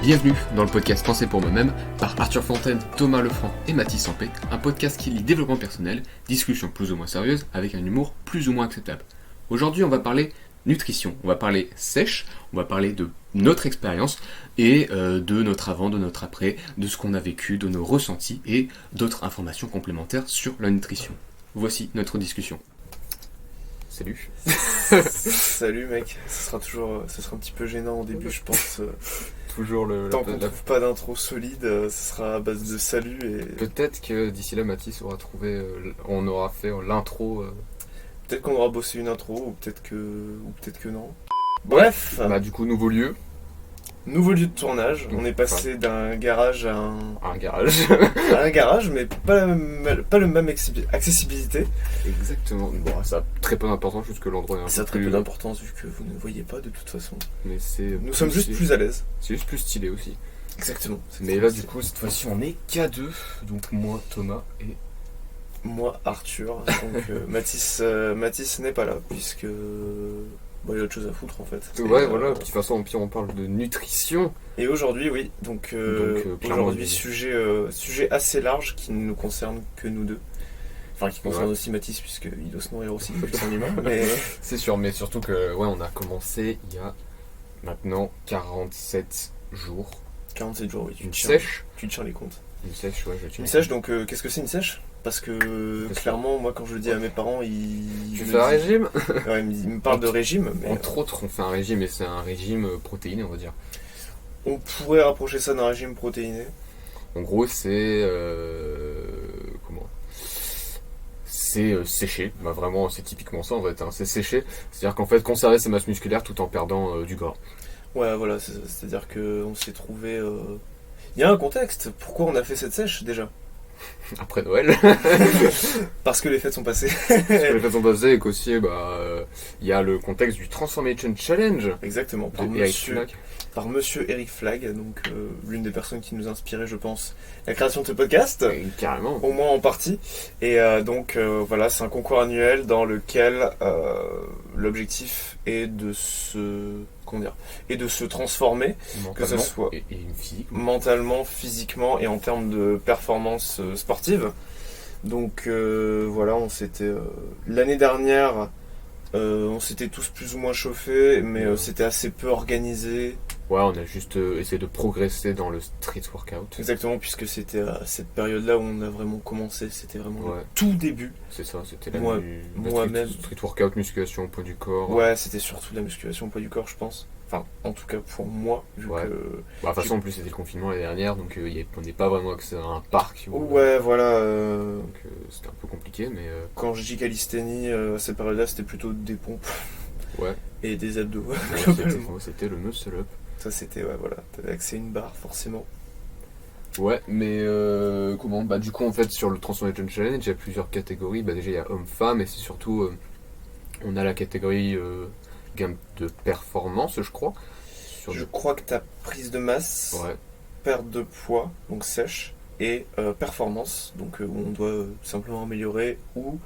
Bienvenue dans le podcast Pensé pour moi-même par Arthur Fontaine, Thomas Lefranc et Mathis Sampé, un podcast qui lie développement personnel, discussions plus ou moins sérieuses avec un humour plus ou moins acceptable. Aujourd'hui, on va parler nutrition, on va parler sèche, on va parler de notre expérience et de notre avant, de notre après, de ce qu'on a vécu, de nos ressentis et d'autres informations complémentaires sur la nutrition. Voici notre discussion. Salut. Salut mec, ce sera un petit peu gênant au début je pense. Toujours Tant qu'on trouve pas d'intro solide, ce sera à base de salut et... Peut-être que d'ici là Mathis aura trouvé, on aura fait l'intro. Peut-être qu'on aura bossé une intro ou peut-être que non. Bref. Bah du coup nouveau lieu. Nouveau lieu de tournage, on est passé d'un garage à un garage. à un garage, mais pas le même accessibilité. Exactement. Bon, ça a très peu d'importance juste que l'endroit est un peu ça a très plus... peu d'importance vu que vous ne voyez pas de toute façon. Mais c'est... Nous sommes juste plus à l'aise. C'est juste plus stylé aussi. Exactement. Mais là du coup cette fois-ci on est qu'à deux. Donc moi, Thomas et... Moi, Arthur. Donc Mathis n'est pas là puisque... Bon, il y a autre chose à foutre en fait. Ouais, voilà, de toute façon, au pire, on parle de nutrition. Et aujourd'hui, oui, donc aujourd'hui, sujet assez large qui ne nous concerne que nous deux. Enfin, qui concerne aussi Mathis, puisqu'il doit se nourrir aussi comme un humain. Mais... C'est sûr, mais surtout que, ouais, on a commencé il y a maintenant 47 jours. 47 jours, oui. Une sèche. Tu tiens les comptes. Une sèche, ouais, je tiens. Une sèche, donc qu'est-ce que c'est une sèche ? Parce que clairement, moi, quand je le dis à mes parents, Tu fais un régime ? Ouais, ils me parlent de régime. Mais, entre autres, on fait un régime, et c'est un régime protéiné, on va dire. On pourrait rapprocher ça d'un régime protéiné. En gros, c'est... C'est sécher. Bah, vraiment, c'est typiquement ça, en fait. Hein. C'est sécher. C'est-à-dire qu'en fait, conserver sa masse musculaire tout en perdant du gras. Ouais, voilà. C'est-à-dire qu'on s'est trouvé... Il y a un contexte. Pourquoi on a fait cette sèche, déjà ? Après Noël. Parce que les fêtes sont passées. Parce que les fêtes sont passées et qu'aussi y a le contexte du Transformation Challenge. Exactement, par monsieur Eric Flagg, donc l'une des personnes qui nous a inspiré, je pense, la création de ce podcast. Carrément. Au moins en partie. Et donc voilà, c'est un concours annuel dans lequel l'objectif est de se transformer, que ce soit mentalement, physiquement et en termes de performance sportive. Donc voilà, on s'était l'année dernière, on s'était tous plus ou moins chauffés, mais c'était assez peu organisé. Ouais, on a juste essayé de progresser dans le street workout. Exactement, puisque c'était à cette période-là où on a vraiment commencé, c'était vraiment le tout début. C'est ça, c'était moi-même. Street workout, musculation, poids du corps. Ouais, c'était surtout la musculation, poids du corps, je pense. Enfin, en tout cas pour moi, vu que... Bah, de toute façon, en plus, c'était le confinement l'année dernière, donc on n'est pas vraiment accès à un parc. Ouais, voilà. Donc c'était un peu compliqué, mais... Quand je dis calisthénie, à cette période-là, c'était plutôt des pompes. Ouais. Et des abdos. C'était le muscle-up. Ça, c'était, ouais, voilà. T'avais accès à une barre, forcément. Ouais, mais comment ? Bah, du coup, en fait, sur le Transformation Challenge, il y a plusieurs catégories. Bah, déjà, il y a homme-femme, et c'est surtout... on a la catégorie gamme de performance, je crois. Je crois que t'as prise de masse, perte de poids, donc sèche, et performance, donc où on doit simplement améliorer ou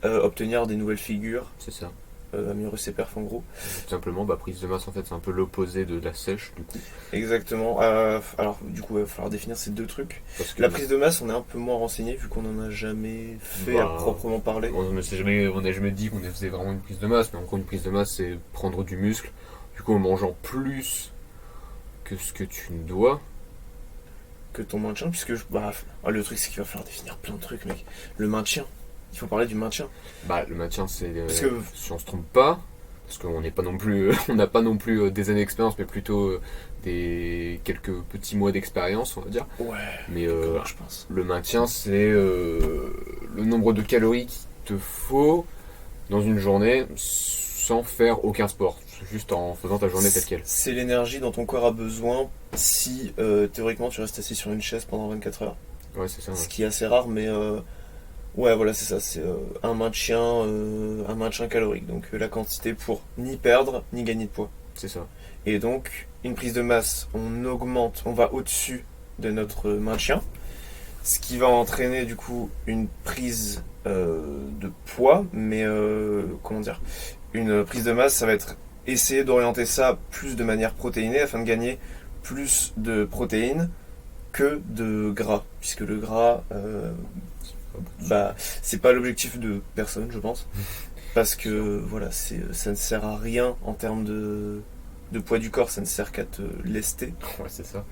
obtenir des nouvelles figures. C'est ça. Améliorer ses perfs en gros. Tout simplement, prise de masse en fait c'est un peu l'opposé de la sèche du coup. Exactement. Alors du coup il va falloir définir ces deux trucs. La prise de masse on est un peu moins renseigné vu qu'on en a jamais fait à proprement parler. On n'a jamais dit qu'on faisait vraiment une prise de masse, mais en gros une prise de masse c'est prendre du muscle, du coup en mangeant plus que ce que tu ne dois. Que ton maintien, puisque le truc c'est qu'il va falloir définir plein de trucs mec. Le maintien. Il faut parler du maintien. Bah, le maintien, c'est si on se trompe pas, parce qu'on n'est pas non plus, on n'a pas non plus des années d'expérience, mais plutôt quelques petits mois d'expérience, on va dire. Ouais. Mais je pense. Le maintien, c'est le nombre de calories qu'il te faut dans une journée sans faire aucun sport, juste en faisant ta journée telle quelle. C'est l'énergie dont ton corps a besoin si théoriquement tu restes assis sur une chaise pendant 24 heures. Ouais, c'est ça. Ce qui est assez rare, mais ouais, voilà, c'est ça. C'est un maintien calorique. Donc la quantité pour ni perdre ni gagner de poids. C'est ça. Et donc une prise de masse, on va au-dessus de notre maintien, ce qui va entraîner du coup une prise de poids, mais une prise de masse, ça va être essayer d'orienter ça plus de manière protéinée afin de gagner plus de protéines que de gras, puisque le gras, c'est pas l'objectif de personne, je pense, parce que voilà, ça ne sert à rien en termes de poids du corps, ça ne sert qu'à te lester. Ouais, c'est ça,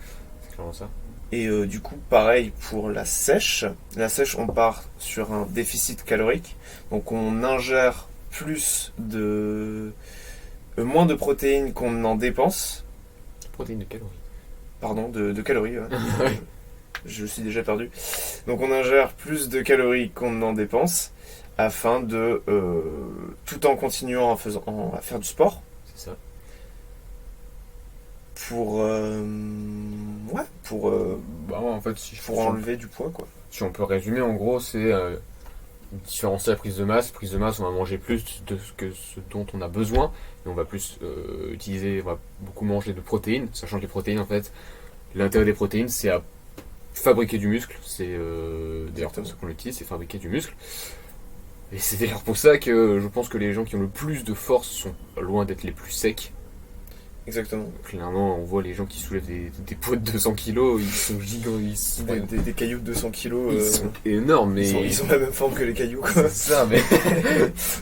c'est clairement ça. Et du coup, pareil pour la sèche. La sèche, on part sur un déficit calorique, donc on ingère moins de protéines qu'on en dépense. Protéines de calories. Pardon, de calories, ouais. Je suis déjà perdu. Donc on ingère plus de calories qu'on en dépense afin de, tout en continuant à faire du sport. C'est ça. Pour enlever du poids, quoi. Si on peut résumer, en gros, c'est différencier la prise de masse. Prise de masse, on va manger plus de ce dont on a besoin. Et on va plus on va beaucoup manger de protéines, sachant que les protéines, en fait, l'intérêt des protéines, c'est à fabriquer du muscle. C'est d'ailleurs pour ça qu'on l'utilise, c'est fabriquer du muscle. Et c'est d'ailleurs pour ça que je pense que les gens qui ont le plus de force sont loin d'être les plus secs. Exactement. Clairement, on voit les gens qui soulèvent des poids de 200 kg, ils sont gigants. Des cailloux de 200 kg. Ils sont énormes, mais. Ils ont la même forme que les cailloux, quoi. C'est ça, mais.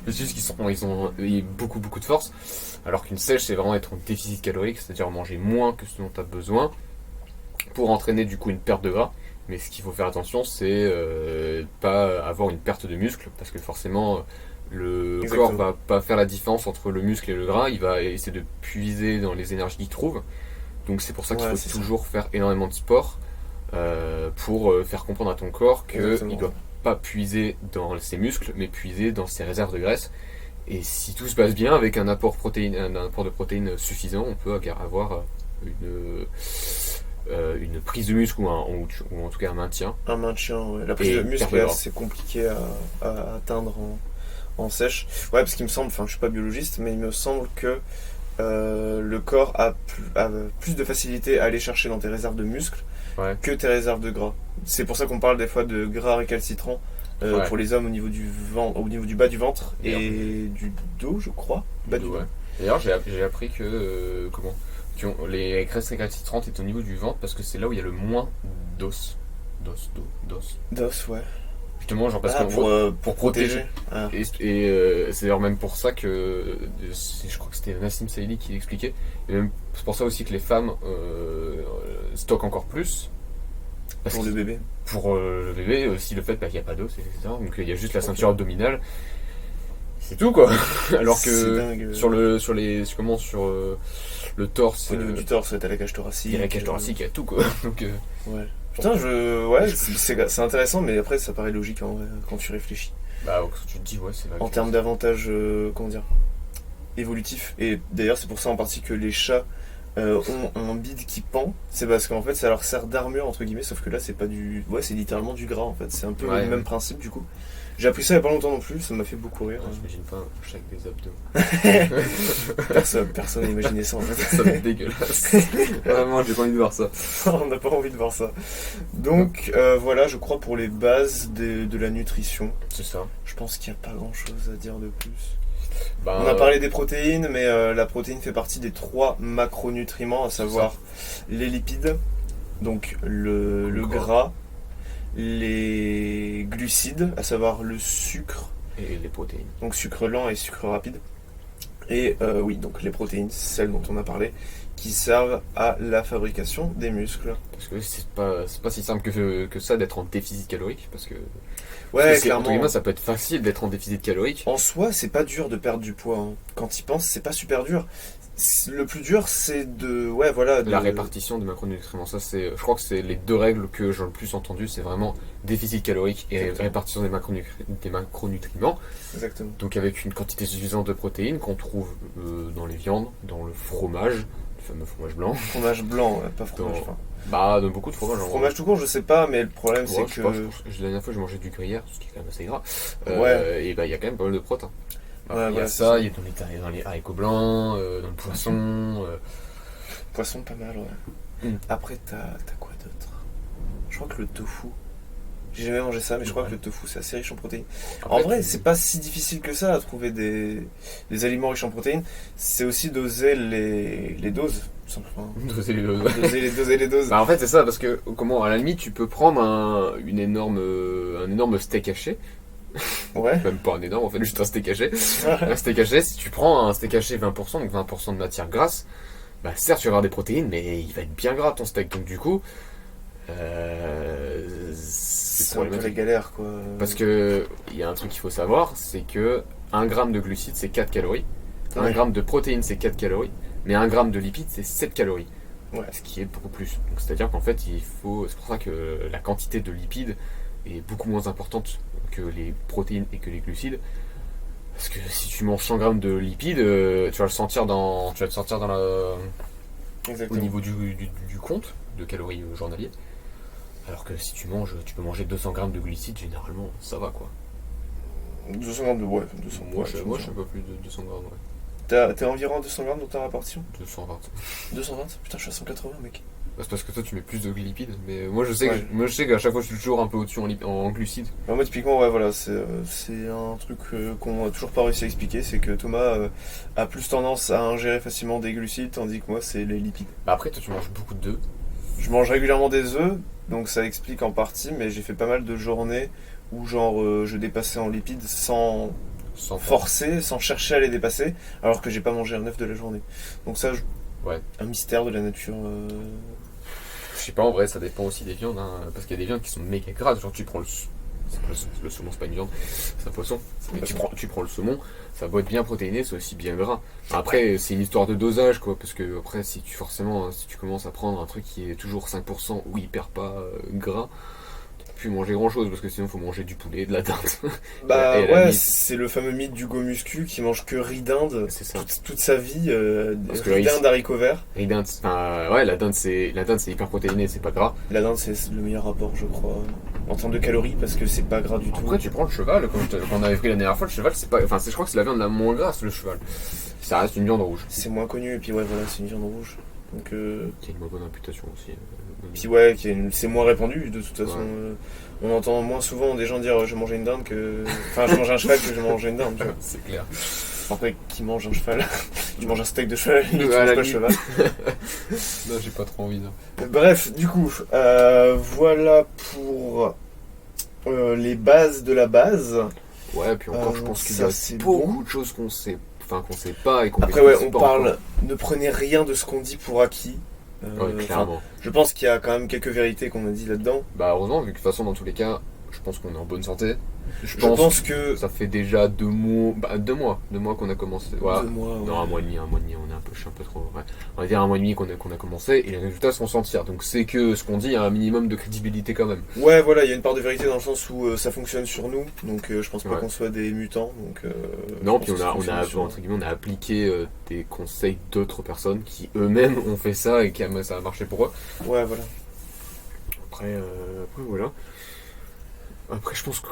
C'est juste qu'ils ont beaucoup de force. Alors qu'une sèche, c'est vraiment être en déficit calorique, c'est-à-dire manger moins que ce dont tu as besoin pour entraîner du coup une perte de gras. Mais ce qu'il faut faire attention, c'est pas avoir une perte de muscle, parce que forcément. Le corps va pas faire la différence entre le muscle et le gras, il va essayer de puiser dans les énergies qu'il trouve. Donc c'est pour ça qu'il faut toujours faire énormément de sport pour faire comprendre à ton corps qu'il ne doit pas puiser dans ses muscles, mais puiser dans ses réserves de graisse. Et si tout se passe bien, avec un apport de protéines suffisant, on peut avoir une prise de muscle ou en tout cas un maintien. Un maintien, ouais. La prise de muscle, c'est compliqué à atteindre en sèche. Ouais, parce qu'il me semble, je suis pas biologiste, mais il me semble que le corps a plus de facilité à aller chercher dans tes réserves de muscles que tes réserves de gras. C'est pour ça qu'on parle des fois de gras récalcitrant pour les hommes au niveau du bas du ventre et du dos, je crois. Bas du dos. D'ailleurs, j'ai appris que les graisses récalcitrantes est au niveau du ventre parce que c'est là où il y a le moins d'os. D'os, ouais. Justement, genre parce pour protéger. Ah. Et c'est d'ailleurs même pour ça que je crois que c'était Nassim Saïdi qui l'expliquait. Et même c'est pour ça aussi que les femmes stockent encore plus. Pour le bébé. Pour le bébé, aussi le fait qu'il n'y a pas d'os, etc. Donc il y a juste la ceinture abdominale. C'est tout, quoi. Alors que sur le torse. Au niveau du torse, t'as la cage thoracique. Il y a la cage thoracique, il y a tout, quoi. Donc, ouais. Putain, c'est intéressant, mais après ça paraît logique en vrai, quand tu réfléchis. Bah, tu te dis, c'est vrai. En termes d'avantages, évolutifs. Et d'ailleurs, c'est pour ça en partie que les chats ont un bide qui pend. C'est parce qu'en fait, ça leur sert d'armure, entre guillemets, sauf que là, c'est pas du. Ouais, c'est littéralement du gras en fait. C'est un peu le même principe du coup. J'ai appris ça il y a pas longtemps non plus, ça m'a fait beaucoup rire. J'imagine pas un chat avec des abdos. Personne n'a imaginé ça en fait. Ça me dégueulasse. Vraiment, j'ai pas envie de voir ça. On n'a pas envie de voir ça. Donc voilà, je crois pour les bases de la nutrition. C'est ça. Je pense qu'il n'y a pas grand chose à dire de plus. On a parlé des protéines, mais la protéine fait partie des 3 macronutriments, à savoir les lipides, donc le gras, les glucides, à savoir le sucre. Et les protéines. Donc sucre lent et sucre rapide. Et donc les protéines, celles dont on a parlé, qui servent à la fabrication des muscles. Parce que c'est pas si simple que ça d'être en déficit calorique, parce que... Ouais, clairement. Entre guillemets, ça peut être facile d'être en déficit calorique. En soi, c'est pas dur de perdre du poids. Hein. Quand y penses, c'est pas super dur. Le plus dur, c'est la répartition des macronutriments. Ça, je crois que c'est les 2 règles que j'ai le plus entendues. C'est vraiment déficit calorique et répartition des macronutriments. Exactement. Donc avec une quantité suffisante de protéines qu'on trouve dans les viandes, dans le fromage, le fameux fromage blanc. Fromage blanc, pas fromage fin. Dans beaucoup de fromages. Fromage tout court, je sais pas, mais le problème c'est que... La dernière fois, j'ai mangé du gruyère, ce qui est quand même assez gras. Et il y a quand même pas mal de protéines. Il y a ça, il y a dans les haricots blancs, dans le poisson. Poisson, pas mal, ouais. Après, t'as quoi d'autre ? Je crois que le tofu. J'ai jamais mangé ça, mais je crois que le tofu c'est assez riche en protéines. En vrai, c'est pas si difficile que ça à trouver des aliments riches en protéines. C'est aussi doser les doses, tout simplement. Doser les doses. Doser les doses. Bah en fait c'est ça, parce que à la limite tu peux prendre un énorme steak haché. Ouais. Même pas un énorme, en fait, juste un steak haché. Un steak haché, si tu prends un steak haché 20%, donc 20% de matière grasse, bah certes tu vas avoir des protéines, mais il va être bien gras ton steak, donc du coup... c'est un peu la galère, quoi. Parce que il y a un truc qu'il faut savoir, c'est que 1 gramme de glucides c'est 4 calories, 1 gramme de protéines c'est 4 calories, mais 1 gramme de lipides c'est 7 calories. Ouais. Ce qui est beaucoup plus. Donc c'est-à-dire qu'en fait, c'est pour ça que la quantité de lipides est beaucoup moins importante que les protéines et que les glucides. Parce que si tu manges 100 grammes de lipides, tu vas le sentir au niveau du compte de calories journalier. Alors que si tu peux manger 200 grammes de glucides, généralement, ça va quoi. 200 grammes de... Ouais, 200. Moi, je suis un peu plus de 200 grammes, ouais. T'es environ à 200 grammes dans ta répartition ? 220. 220 ? Putain, je suis à 180, mec. Bah, c'est parce que toi, tu mets plus de lipides. Mais moi, je sais qu'à chaque fois, je suis toujours un peu au-dessus en glucides. Bah, moi, typiquement, ouais, voilà, c'est un truc qu'on a toujours pas réussi à expliquer. C'est que Thomas a plus tendance à ingérer facilement des glucides, tandis que moi, c'est les lipides. Bah, après, toi, tu manges beaucoup d'œufs. Je mange régulièrement des œufs, donc ça explique en partie, mais j'ai fait pas mal de journées où, je dépassais en lipides sans forcer, sans chercher à les dépasser, alors que j'ai pas mangé un œuf de la journée. Donc ça, ouais. Un mystère de la nature. Je sais pas, en vrai, ça dépend aussi des viandes, hein, parce qu'il y a des viandes qui sont méga grasses. Genre, tu prends le saumon, c'est pas une viande, c'est un poisson. Mais tu prends le saumon, ça doit être bien protéiné, c'est aussi bien gras. Après, c'est une histoire de dosage, quoi, parce que après, si tu commences à prendre un truc qui est toujours 5% ou hyper pas gras, plus manger grand chose, parce que sinon faut manger du poulet, de la dinde. Bah ouais, c'est le fameux mythe du go-muscu qui mange que riz dinde toute sa vie, riz dinde, haricots verts. Riz dinde, ouais, la dinde c'est hyper protéiné, c'est pas gras. La dinde c'est le meilleur rapport, je crois, en termes de calories, parce que c'est pas gras du tout. Après tu prends le cheval, quand on avait pris la dernière fois, le cheval c'est pas, je crois que c'est la viande la moins grasse, le cheval. Ça reste une viande rouge. C'est moins connu, et puis ouais voilà, c'est une viande rouge. Donc qui a une moins bonne réputation aussi. Puis ouais, c'est moins répandu de toute façon. Ouais. On entend moins souvent des gens dire je mangeais une dinde que. Enfin, je mange un cheval que je mangeais une dinde, tu vois. C'est clair. Après, qui mange un cheval? Tu manges un steak de cheval, tu manges pas le cheval. Non, j'ai pas trop envie. Bref, du coup, voilà pour les bases de la base. Ouais, puis encore, je pense qu'il y a beaucoup de choses qu'on sait pas et qu'on Après, ouais, on parle. Ne prenez rien de ce qu'on dit pour acquis. Ouais, clairement. Je pense qu'il y a quand même quelques vérités qu'on a dit là-dedans. Bah, heureusement, vu que de toute façon, dans tous les cas, je pense qu'on est en bonne santé. Je pense que ça fait déjà 2 mois. Bah, 2 mois qu'on a commencé. Ouais. 2 mois, ouais. Non, un mois et demi, je suis un peu trop. Ouais. On va dire 1 mois et demi qu'on a commencé et les résultats sont sentir. Donc c'est que ce qu'on dit a un minimum de crédibilité quand même. Ouais, voilà, il y a une part de vérité dans le sens où ça fonctionne sur nous. Donc je pense pas qu'on soit des mutants. Donc, non, puis on a appliqué des conseils d'autres personnes qui eux-mêmes ont fait ça et ça a marché pour eux. Ouais, voilà. Après voilà. Après, je pense que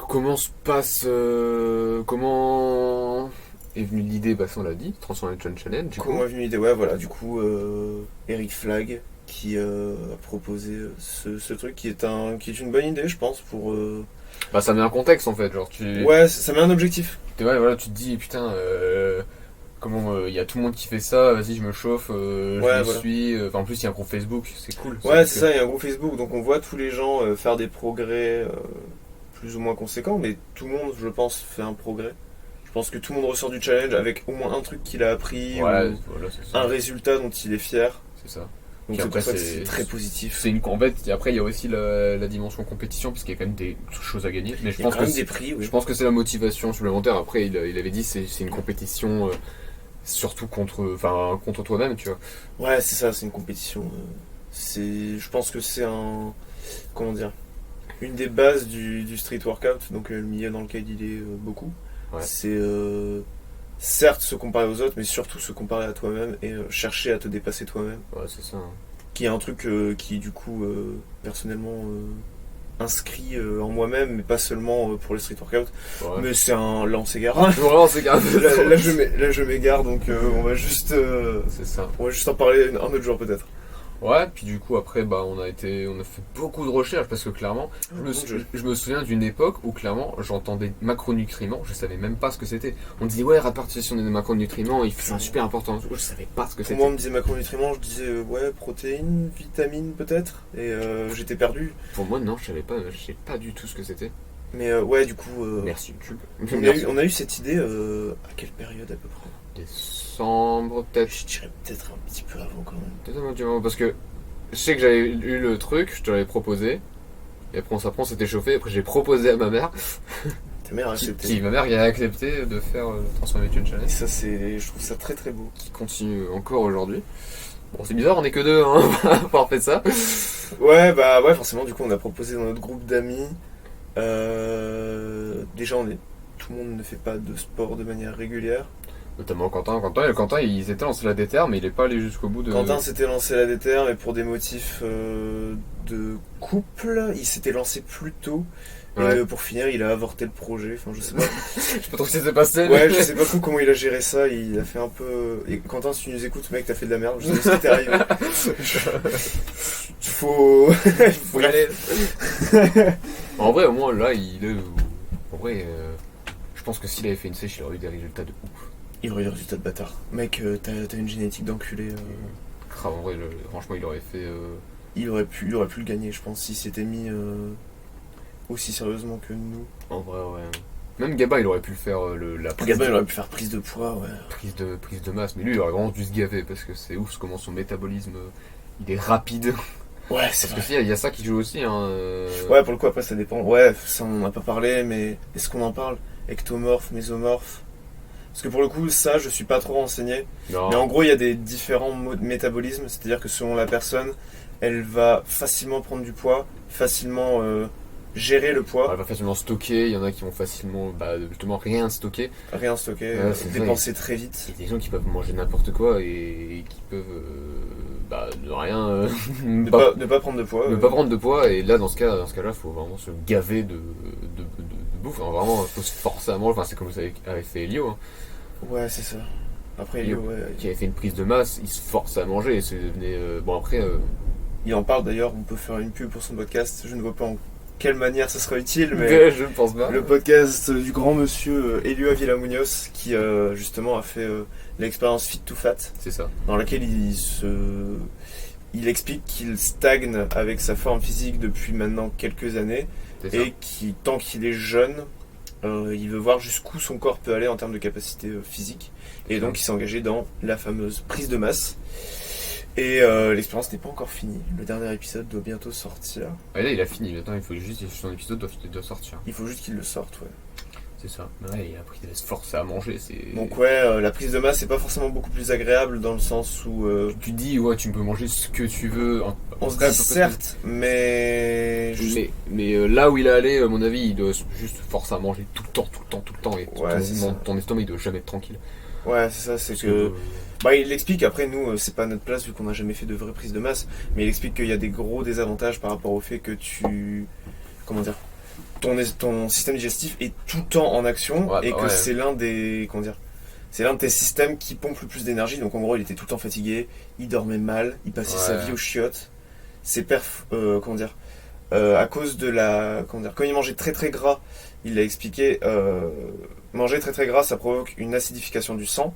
comment est venue l'idée, bah ça on l'a dit, Transformation Challenge. Comment est venue l'idée? Ouais, voilà, du coup, Eric Flagg qui a proposé ce truc qui est une bonne idée, je pense, pour... Bah ça met un contexte en fait, genre Ouais, ça met un objectif. Ouais, voilà, tu te dis, putain, comment il y a tout le monde qui fait ça, vas-y je me chauffe, je suis. En plus il y a un groupe Facebook, c'est cool. Ouais, c'est ça, il y a un groupe Facebook, donc on voit tous les gens faire des progrès plus ou moins conséquents, mais tout le monde, je pense, fait un progrès. Je pense que tout le monde ressort du challenge avec au moins un truc qu'il a appris, ou un résultat dont il est fier. C'est ça. Donc c'est pour ça que c'est très positif. En fait, après il y a aussi la dimension compétition, parce qu'il y a quand même des choses à gagner. Mais je pense que des prix, oui. Je pense que c'est la motivation supplémentaire. Après, il avait dit c'est une compétition surtout contre toi-même, tu vois. Ouais, c'est ça, c'est une compétition. Je pense que c'est une des bases du street workout, donc le milieu dans lequel il est beaucoup. Ouais. C'est certes se comparer aux autres, mais surtout se comparer à toi-même et chercher à te dépasser toi-même. Ouais, c'est ça. Qui est un truc qui, du coup, personnellement, inscrit en moi-même, mais pas seulement pour le street workout. Ouais. Mais c'est un... Là, on s'égare. là, je m'égare, donc on va juste... c'est ça. On va juste en parler un autre jour, peut-être. Ouais, puis du coup après on a fait beaucoup de recherches parce que clairement, je me souviens d'une époque où clairement j'entendais macronutriments, je savais même pas ce que c'était. On disait ouais, répartition des macronutriments, c'est super important. Je savais pas ce que c'était. Moi on me disait macronutriments, je disais ouais, protéines, vitamines peut-être, et j'étais perdu. Pour moi non, je savais pas du tout ce que c'était. Mais ouais, du coup. Merci YouTube. On a eu cette idée à quelle période à peu près? Décembre, peut-être. Je dirais peut-être un petit peu avant quand même. Peut-être un petit peu avant, parce que je sais que j'avais eu le truc, je te l'avais proposé, et après on s'était chauffé, et après j'ai proposé à ma mère. Ta mère a accepté. Ma mère qui a accepté de faire le Transformation Challenge. Et ça, je trouve ça très très beau. Qui continue encore aujourd'hui. Bon, c'est bizarre, on est que deux hein, à avoir fait ça. Ouais, forcément, du coup, on a proposé dans notre groupe d'amis. Déjà, tout le monde ne fait pas de sport de manière régulière. Notamment Quentin, il s'était lancé la déterre, mais il n'est pas allé jusqu'au bout de... Quentin s'était lancé la déterre, mais pour des motifs de couple, il s'était lancé plus tôt. Ouais. Et pour finir, il a avorté le projet. Enfin, je sais pas. Je sais pas trop ce qui s'est passé. Ouais, je sais pas trop comment il a géré ça. Il a fait un peu. Et Quentin, si tu nous écoutes, mec, t'as fait de la merde. Je sais pas ce qui t'est arrivé. Faut y aller. En vrai, au moins, là, en vrai, je pense que s'il avait fait une sèche, il aurait eu des résultats de ouf. Il aurait eu des résultats de bâtard. Mec, t'as une génétique d'enculé. En vrai, franchement, il aurait fait. Il aurait pu le gagner, je pense, s'il s'était mis aussi sérieusement que nous. En vrai, ouais. Même Gaba, il aurait pu le faire Gaba, il aurait pu faire prise de poids, ouais. Prise de masse, mais lui, il aurait vraiment dû se gaver parce que c'est ouf comment son métabolisme, il est rapide. Ouais, c'est vrai. Parce qu'il y a ça qui joue aussi. Hein, Ouais, pour le coup, après, ça dépend. Ouais, ça, on n'en a pas parlé, mais est-ce qu'on en parle? Ectomorphe, mésomorphe? Parce que pour le coup, ça, je suis pas trop renseigné. Non. Mais en gros, il y a des différents métabolismes, c'est-à-dire que selon la personne, elle va facilement prendre du poids, facilement gérer le poids. Elle va facilement stocker, il y en a qui vont facilement justement rien stocker. Rien stocker, dépenser très vite. Il y a des gens qui peuvent manger n'importe quoi et qui peuvent ne rien... ne pas prendre de poids. Ne pas prendre de poids, et là dans ce cas-là, il faut vraiment se gaver de bouffe. Enfin, vraiment, il faut se forcer à manger. Enfin, c'est comme vous avez fait Elio. Hein. Ouais, c'est ça. Après Elio, qui avait fait une prise de masse, il se force à manger et c'est devenu... Il en parle d'ailleurs, on peut faire une pub pour son podcast, je ne vois pas en quelle manière ça sera utile, mais je pense pas. Le podcast du grand monsieur Elio Avila Munoz qui justement a fait l'expérience Fit to Fat. C'est ça. Dans laquelle il explique qu'il stagne avec sa forme physique depuis maintenant quelques années et qui, tant qu'il est jeune, il veut voir jusqu'où son corps peut aller en termes de capacité physique. Et donc il s'est engagé dans la fameuse prise de masse. Et l'expérience n'est pas encore finie. Le dernier épisode doit bientôt sortir. Ah, là, il a fini. Maintenant, il faut juste son épisode doit sortir. Il faut juste qu'il le sorte, ouais. C'est ça. Ouais, et après, il va se forcer à manger. Donc ouais, la prise de masse, c'est pas forcément beaucoup plus agréable dans le sens où... Tu dis, ouais, tu peux manger ce que tu veux. On se dit certes, mais... Mais là où il est allé, à mon avis, il doit juste forcer à manger tout le temps. Et ton estomac, il doit jamais être tranquille. Ouais, c'est ça, c'est que... il explique, après nous, c'est pas notre place vu qu'on n'a jamais fait de vraie prise de masse, mais il explique qu'il y a des gros désavantages par rapport au fait que ton système digestif est tout le temps en action c'est l'un des... C'est l'un de tes systèmes qui pompe le plus d'énergie, donc en gros il était tout le temps fatigué, il dormait mal, il passait sa vie aux chiottes, à cause de la... Quand il mangeait très très gras, il l'a expliqué, manger très très gras ça provoque une acidification du sang,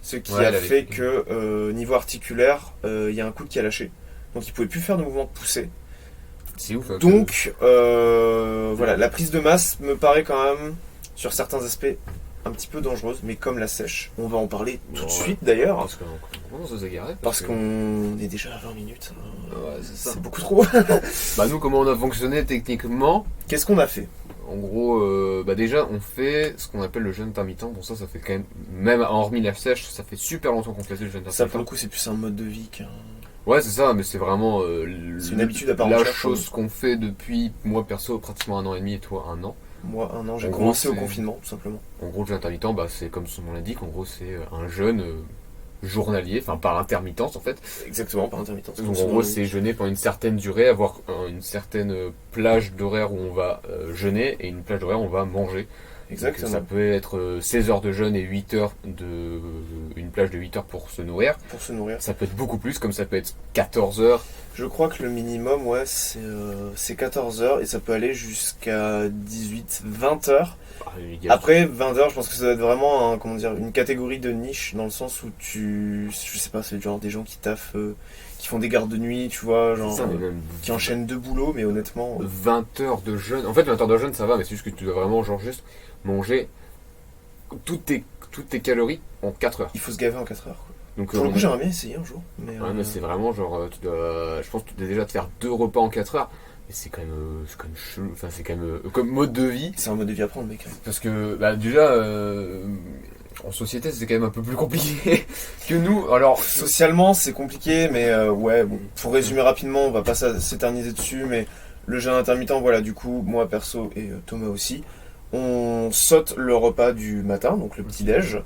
ce qui a fait que niveau articulaire, il y a un coude qui a lâché. Donc il pouvait plus faire de mouvement de poussée. C'est ouf. Donc voilà, la prise de masse me paraît quand même, sur certains aspects, un petit peu dangereuse, mais comme la sèche, on va en parler tout de suite d'ailleurs. Parce qu'on est déjà à 20 minutes. Ouais, c'est beaucoup trop. Nous, comment on a fonctionné techniquement? Qu'est-ce qu'on a fait? En gros, déjà, on fait ce qu'on appelle le jeûne intermittent. Bon, ça fait quand même hormis la sèche, ça fait super longtemps qu'on fait le jeûne intermittent. Ça, pour le coup, c'est plus un mode de vie qu'un... Ouais, c'est ça, mais c'est vraiment c'est une habitude à part la chose qu'on fait depuis, moi perso, pratiquement 1 an et demi et toi 1 an. Moi 1 an, j'ai commencé au confinement, tout simplement. En gros, le jeûne intermittent, c'est comme son nom l'indique, en gros, c'est un jeûne journalier, enfin par intermittence en fait. Exactement, par intermittence. Donc en gros, c'est jeûner pendant une certaine durée, avoir une certaine plage d'horaire où on va jeûner et une plage d'horaire où on va manger. Exactement. Donc, ça peut être 16 heures de jeûne et 8 heures une plage de 8 heures pour se nourrir. Ça peut être beaucoup plus, comme ça peut être 14 heures. Je crois que le minimum, c'est 14 heures et ça peut aller jusqu'à 18-20 heures. Après 20 heures, je pense que ça doit être vraiment une catégorie de niche, dans le sens où je sais pas, c'est genre des gens qui taffent, qui font des gardes de nuit, tu vois, genre qui enchaînent 2 boulots, mais honnêtement 20 heures de jeûne. En fait, 20 heures de jeûne ça va, mais c'est juste que tu dois vraiment juste manger toutes tes calories en 4 heures. Il faut se gaver en 4 heures, quoi. Donc, pour le coup, j'aimerais bien essayer un jour. Mais c'est vraiment genre, je pense que tu dois déjà te faire 2 repas en 4 heures. Et c'est quand même chelou. Enfin, c'est quand même comme mode de vie. C'est un mode de vie à prendre, mec. Parce que déjà, en société, c'est quand même un peu plus compliqué que nous. Alors, socialement, c'est compliqué, mais pour résumer rapidement, on va pas s'éterniser dessus, mais le jeûne intermittent, voilà, du coup, moi perso et Thomas aussi, on saute le repas du matin, donc le petit-déj.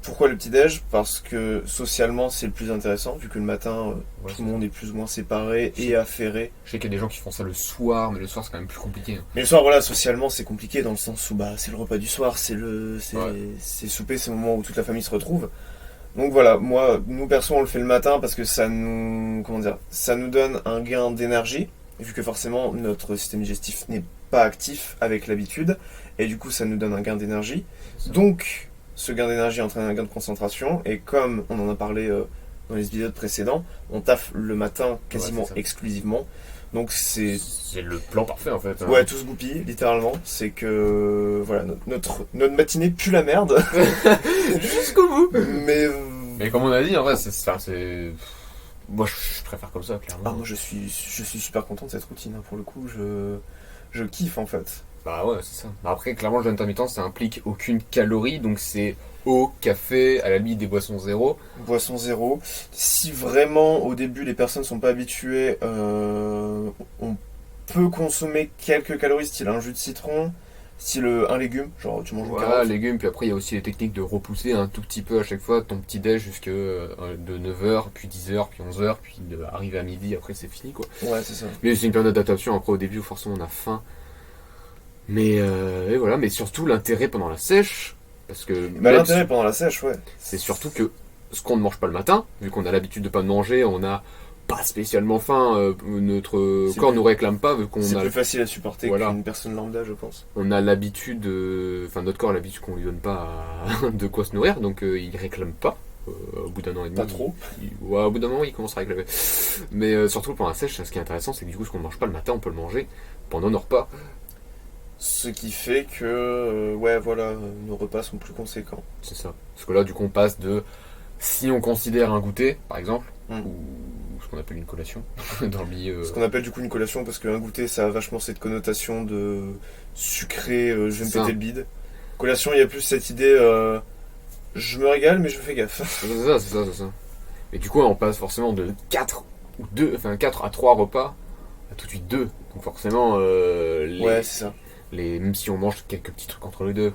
Pourquoi le petit-déj ? Parce que socialement c'est le plus intéressant, vu que le matin tout le monde est plus ou moins séparé et affairé. Je sais qu'il y a des gens qui font ça le soir, mais le soir c'est quand même plus compliqué. Mais le soir, voilà, socialement c'est compliqué dans le sens où c'est le repas du soir, c'est souper, c'est le moment où toute la famille se retrouve. Donc voilà, nous perso on le fait le matin parce que ça nous donne un gain d'énergie, vu que forcément notre système digestif n'est pas actif avec l'habitude, et du coup ça nous donne un gain d'énergie. Donc ce gain d'énergie entraîne un gain de concentration, et comme on en a parlé dans les épisodes précédents, on taffe le matin quasiment exclusivement. Donc c'est le plan parfait en fait. Ouais, tout se goupille, littéralement. C'est que voilà, notre matinée pue la merde. Jusqu'au bout. Mais comme on a dit, en vrai, c'est... Moi je préfère comme ça, clairement. Moi je suis super content de cette routine, hein. Pour le coup, je kiffe en fait. Bah ouais, c'est ça. Après, clairement, le jeûne intermittent, ça implique aucune calorie, donc c'est eau, café, à la limite des boissons zéro. Boissons zéro. Si vraiment, au début, les personnes sont pas habituées, on peut consommer quelques calories, style un jus de citron, style un légume, genre tu manges une carotte. Voilà, légumes, puis après, il y a aussi les techniques de repousser un tout petit peu à chaque fois ton petit déj jusque de 9h, puis 10h, puis 11h, puis arriver à midi, après c'est fini, quoi. Ouais, c'est ça. Mais c'est une période d'adaptation, après au début, forcément, on a faim. Mais et voilà, mais surtout l'intérêt pendant la sèche, parce que l'intérêt pendant la sèche, ouais, c'est surtout que ce qu'on ne mange pas le matin, vu qu'on a l'habitude de pas manger, on n'a pas spécialement faim, notre corps nous réclame pas, vu qu'on c'est plus facile à supporter qu'une personne lambda, je pense. On a l'habitude, notre corps a l'habitude qu'on lui donne pas de quoi se nourrir, donc il réclame pas. Au bout d'un an et demi. Pas trop. Au bout d'un moment, il commence à réclamer. Mais surtout pendant la sèche, ce qui est intéressant, c'est que du coup, ce qu'on ne mange pas le matin, on peut le manger pendant nos repas. Ce qui fait que, nos repas sont plus conséquents. C'est ça. Parce que là, du coup, on passe de... Si on considère un goûter, par exemple, ou ce qu'on appelle une collation, dans le milieu... Ce qu'on appelle du coup une collation, parce qu'un goûter, ça a vachement cette connotation de sucré, je vais me péter le bide. Collation, il y a plus cette idée, je me régale, mais je fais gaffe. C'est ça. Et du coup, on passe forcément de 4 à 3 repas à tout de suite 2. Donc forcément, ouais, c'est ça. Même si on mange quelques petits trucs entre les deux,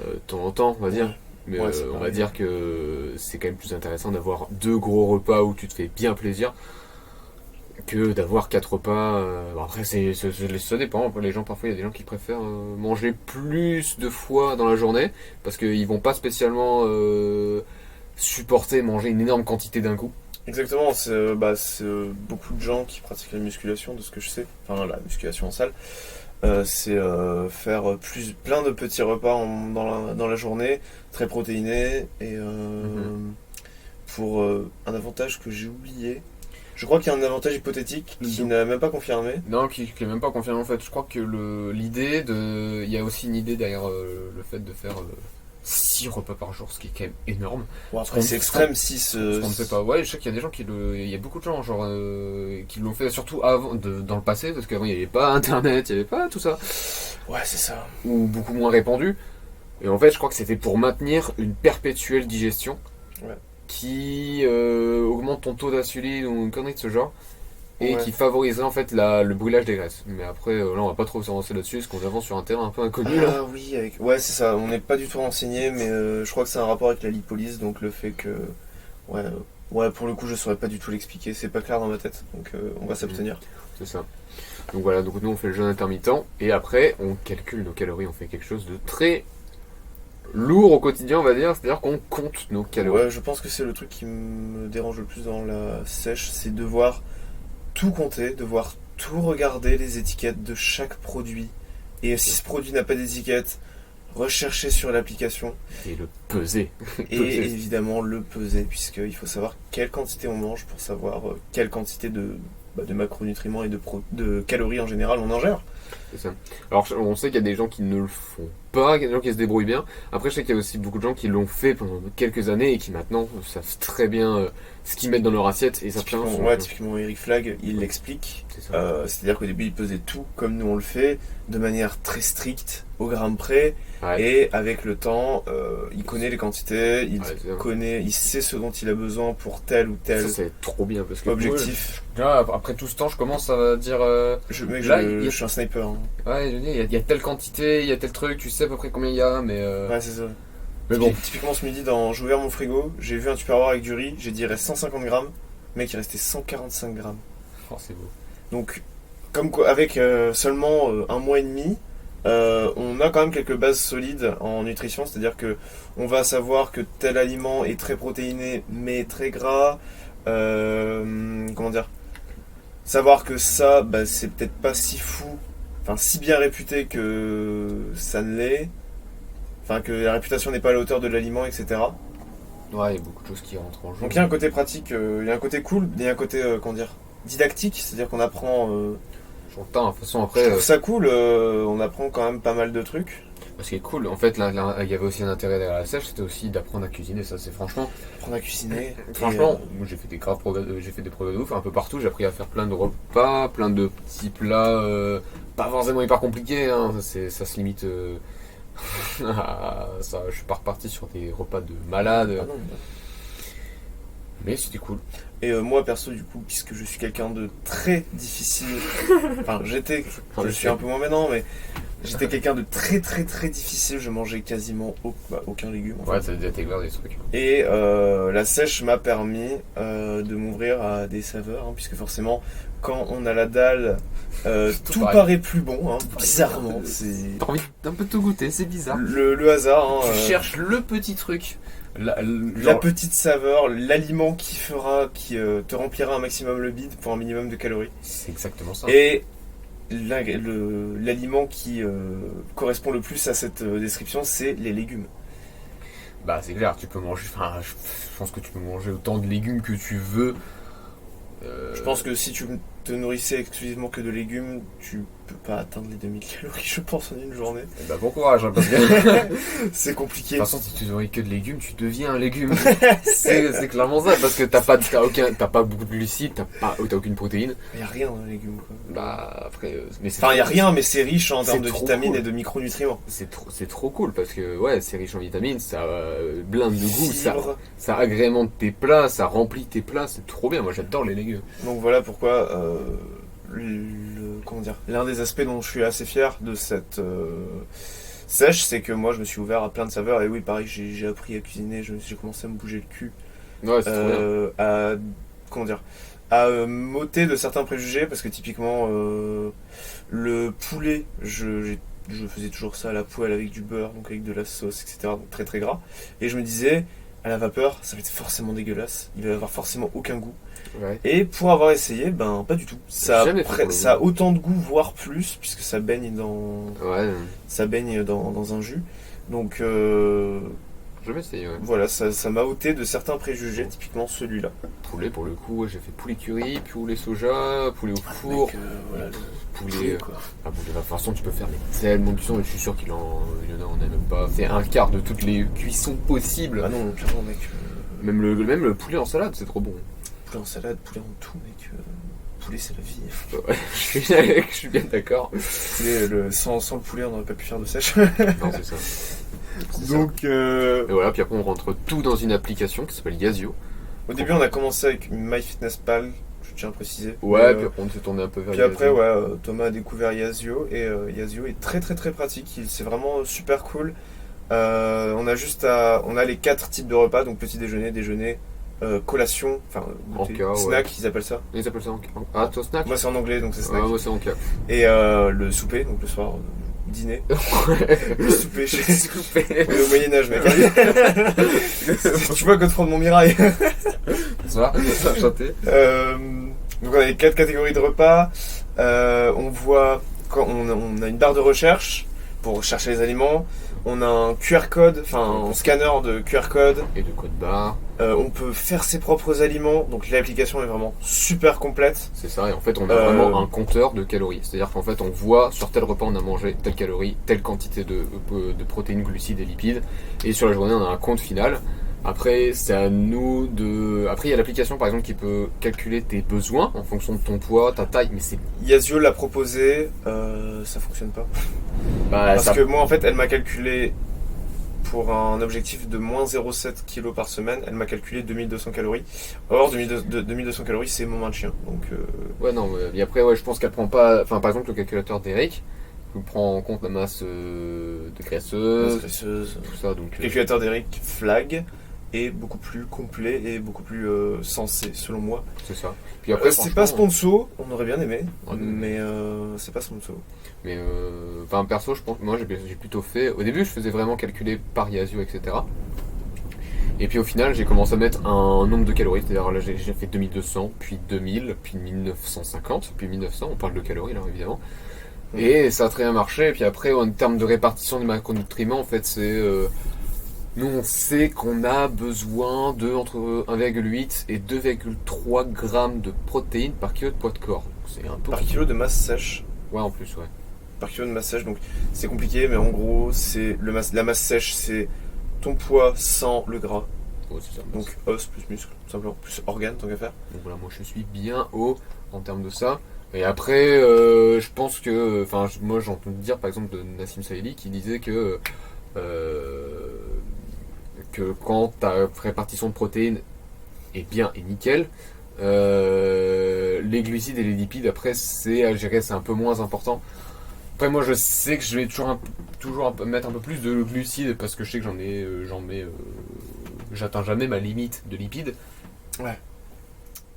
de temps en temps, on va dire. Mais on va dire que c'est quand même plus intéressant d'avoir 2 gros repas où tu te fais bien plaisir que d'avoir 4 repas. Après, ça dépend. Les gens, parfois, il y a des gens qui préfèrent manger plus de fois dans la journée parce qu'ils vont pas spécialement supporter manger une énorme quantité d'un coup. Exactement, c'est beaucoup de gens qui pratiquent la musculation, de ce que je sais, enfin la musculation en salle. C'est faire plein de petits repas dans la journée, très protéinés, et pour un avantage que j'ai oublié. Je crois qu'il y a un avantage hypothétique qui n'est même pas confirmé. Non, qui n'est même pas confirmé en fait. Je crois que il y a aussi une idée derrière le fait de faire 6 repas par jour, ce qui est quand même énorme. Bon, après c'est extrême, 6... On ne sait pas. Ouais, je sais qu'il y a des gens il y a beaucoup de gens qui l'ont fait, surtout avant, dans le passé, parce qu'avant il n'y avait pas internet, il n'y avait pas tout ça. Ouais, c'est ça. Ou beaucoup moins répandu. Et en fait, je crois que c'était pour maintenir une perpétuelle digestion. Ouais. Qui augmente ton taux d'insuline ou une connerie de ce genre. Et qui favoriserait en fait le brûlage des graisses. Mais après, là, on va pas trop s'avancer là-dessus, parce qu'on avance sur un terrain un peu inconnu. Ah oui, ouais, c'est ça. On n'est pas du tout renseigné, mais je crois que c'est un rapport avec la lipolyse, donc le fait que... Ouais, pour le coup, je saurais pas du tout l'expliquer. C'est pas clair dans ma tête, donc on va s'abstenir. C'est ça. Donc voilà, donc nous on fait le jeûne intermittent et après on calcule nos calories, on fait quelque chose de très lourd au quotidien, on va dire, c'est-à-dire qu'on compte nos calories. Ouais, je pense que c'est le truc qui me dérange le plus dans la sèche, c'est devoir tout compter, devoir tout regarder les étiquettes de chaque produit. Et si ce produit n'a pas d'étiquette, rechercher sur l'application. Et le peser. Et évidemment le peser, puisqu'il faut savoir quelle quantité on mange pour savoir quelle quantité de macronutriments et de calories en général on ingère. C'est ça. Alors on sait qu'il y a des gens qui ne le font pas, il y a des gens qui se débrouillent bien. Après je sais qu'il y a aussi beaucoup de gens qui l'ont fait pendant quelques années et qui maintenant savent très bien ce qu'ils mettent dans leur assiette. Et ça typiquement Eric Flagg, il l'explique. C'est-à-dire qu'au début il pesait tout comme nous on le fait, de manière très stricte, au gramme près. Ouais. Et avec le temps, il connaît les quantités, il sait ce dont il a besoin pour tel ou tel c'est trop bien parce que objectif. Là, après tout ce temps, je commence à dire. Je suis un sniper. Hein. Ouais, il y a telle quantité, il y a tel truc, tu sais à peu près combien il y a, mais. Ouais, c'est ça. Mais bon. Typiquement, ce midi, j'ai ouvert mon frigo, j'ai vu un Tupperware avec du riz, j'ai dit il reste 150 grammes, mec, il restait 145 grammes. Oh, c'est beau. Donc, comme quoi, avec seulement un mois et demi. On a quand même quelques bases solides en nutrition, c'est-à-dire que on va savoir que tel aliment est très protéiné mais très gras. Comment dire ? Savoir que ça, c'est peut-être pas si fou, enfin si bien réputé que ça ne l'est. Enfin que la réputation n'est pas à la hauteur de l'aliment, etc. Ouais, il y a beaucoup de choses qui rentrent en jeu. Donc il y a un côté pratique, il y a un côt cool, il y a un côté didactique, c'est-à-dire qu'on apprend. De toute façon, après, je trouve ça cool, on apprend quand même pas mal de trucs. Ce qui est cool, en fait, là, il y avait aussi un intérêt derrière la sèche, c'était aussi d'apprendre à cuisiner, ça c'est franchement... Apprendre à cuisiner. Franchement, moi, j'ai fait des progrès de ouf, un peu partout, j'ai appris à faire plein de repas, plein de petits plats, pas forcément hyper compliqués, hein, ça se limite... ça, je suis pas reparti sur des repas de malade. Ah non, mais c'était cool. Et moi perso du coup, puisque je suis quelqu'un de très difficile, je suis un peu moins maintenant, mais j'étais quelqu'un de très très très difficile, je mangeais quasiment aucun légume. Ouais, ça déjà découvert des trucs. Et la sèche m'a permis de m'ouvrir à des saveurs, hein, puisque forcément quand on a la dalle, tout paraît plus bon, hein, bizarrement. T'as envie d'un peu tout goûter, c'est bizarre. Le hasard. Hein, tu cherches le petit truc. La petite saveur, l'aliment qui te remplira un maximum le bide pour un minimum de calories. C'est exactement ça. Et l'aliment qui correspond le plus à cette description, c'est les légumes. Bah c'est clair, tu peux manger. Enfin, je pense que tu peux manger autant de légumes que tu veux. Je pense que si tu te nourrissais exclusivement que de légumes, tu peux pas atteindre les 2000 calories, je pense, en une journée. Bah bon courage, hein, parce que c'est compliqué. De toute façon, si tu nourris que de légumes, tu deviens un légume. c'est clairement ça, parce que t'as pas beaucoup de glucides, t'as aucune protéine. Il y a rien dans les légumes, quoi. Bah après, il y a rien, mais c'est riche en termes de vitamines et de micronutriments. C'est trop cool parce que ouais, c'est riche en vitamines, ça blinde de goût, ça agrémente tes plats, ça remplit tes plats, c'est trop bien. Moi, j'adore les légumes. Donc voilà pourquoi. L'un des aspects dont je suis assez fier de cette sèche, c'est que moi je me suis ouvert à plein de saveurs et oui pareil j'ai appris à cuisiner, j'ai commencé à me bouger le cul, à m'ôter de certains préjugés parce que typiquement le poulet je faisais toujours ça à la poêle avec du beurre, donc avec de la sauce, etc., donc très très gras, et je me disais à la vapeur ça va être forcément dégueulasse, il va y avoir forcément aucun goût. Ouais. Et pour avoir essayé, pas du tout. Ça a autant de goût, voire plus, puisque ça baigne dans un jus. Donc jamais essayé, ouais. Voilà, ça m'a ôté de certains préjugés, typiquement celui-là. Poulet pour le coup, j'ai fait poulet curry, poulet soja, poulet au four. Poulet quoi. Ah bon, de toute façon tu peux faire tellement de cuissons, et je suis sûr qu'il y en a, on n'a même pas fait un quart de toutes les cuissons possibles. Ah non, clairement mec. Même le poulet en salade, c'est trop bon. Poulet en salade, poulet en tout, mec. Poulet, c'est la vie. Ouais, je suis bien d'accord. Sans le poulet, on n'aurait pas pu faire de sèche. Non, c'est ça. Donc. Et voilà, puis après, on rentre tout dans une application qui s'appelle Yazio. Au début, on a commencé avec MyFitnessPal, je tiens à préciser. Ouais, puis après, on s'est tourné un peu vers Yazio. Puis après, Thomas a découvert Yazio, et Yazio est très très très pratique. C'est vraiment super cool. On a les 4 types de repas, donc petit déjeuner, collation, enfin goûter, snack, ils appellent ça. Ils appellent ça en Ah, toi snack? Moi c'est en anglais, donc c'est snack. Moi c'est en cas. Et le souper, donc le soir, dîner. Le souper chez au Moyen-Âge, mec. Tu vois Godefroy de Montmirail. Ça, chanter. Donc on a les 4 catégories de repas. On voit quand on a une barre de recherche pour chercher les aliments. On a un QR code, enfin un scanner de QR code. Et de code barre. On peut faire ses propres aliments, donc l'application est vraiment super complète. C'est ça, et en fait on a vraiment un compteur de calories. C'est-à-dire qu'en fait on voit sur tel repas on a mangé telle calorie, telle quantité de protéines, glucides et lipides. Et sur la journée on a un compte final. Après, c'est à nous de... Après, il y a l'application, par exemple, qui peut calculer tes besoins en fonction de ton poids, ta taille, mais c'est... Yasio l'a proposé, ça fonctionne pas. Parce que moi, en fait, elle m'a calculé, pour un objectif de moins 0,7 kg par semaine, elle m'a calculé 2200 calories. Or, 2200 calories, c'est mon main de chien, donc... Ouais, non, et après, je pense qu'elle prend pas... Enfin, par exemple, le calculateur d'Eric, prend en compte la masse de graisseuse, tout ça, donc... Le calculateur d'Eric Flag est beaucoup plus complet et beaucoup plus sensé selon moi. C'est ça. Puis après, c'est pas sponsor, on aurait bien aimé, mais c'est pas sponsor. Mais perso, je pense, moi j'ai plutôt fait. Au début, je faisais vraiment calculer par Yasio, etc. Et puis au final, j'ai commencé à mettre un nombre de calories. C'est-à-dire là, j'ai fait 2200, puis 2000, puis 1950, puis 1900. On parle de calories là, évidemment. Et ça a très bien marché. Et puis après, en termes de répartition des macronutriments, en fait, c'est nous, on sait qu'on a besoin de entre 1,8 et 2,3 grammes de protéines par kilo de poids de corps. C'est un peu par kilo de masse sèche. Ouais, en plus, ouais. Par kilo de masse sèche, donc c'est compliqué, mais en gros, c'est la masse sèche, c'est ton poids sans le gras. Oh, c'est ça. Donc os plus muscle, tout simplement, plus organe, tant qu'à faire. Donc voilà, moi je suis bien haut en termes de ça. Et après, je pense que, moi j'ai entendu dire par exemple de Nassim Saïli qui disait que quand ta répartition de protéines est bien et nickel, les glucides et les lipides après c'est à gérer, c'est un peu moins important. Après moi je sais que je vais toujours mettre un peu plus de glucides parce que je sais que j'atteins jamais ma limite de lipides. Ouais.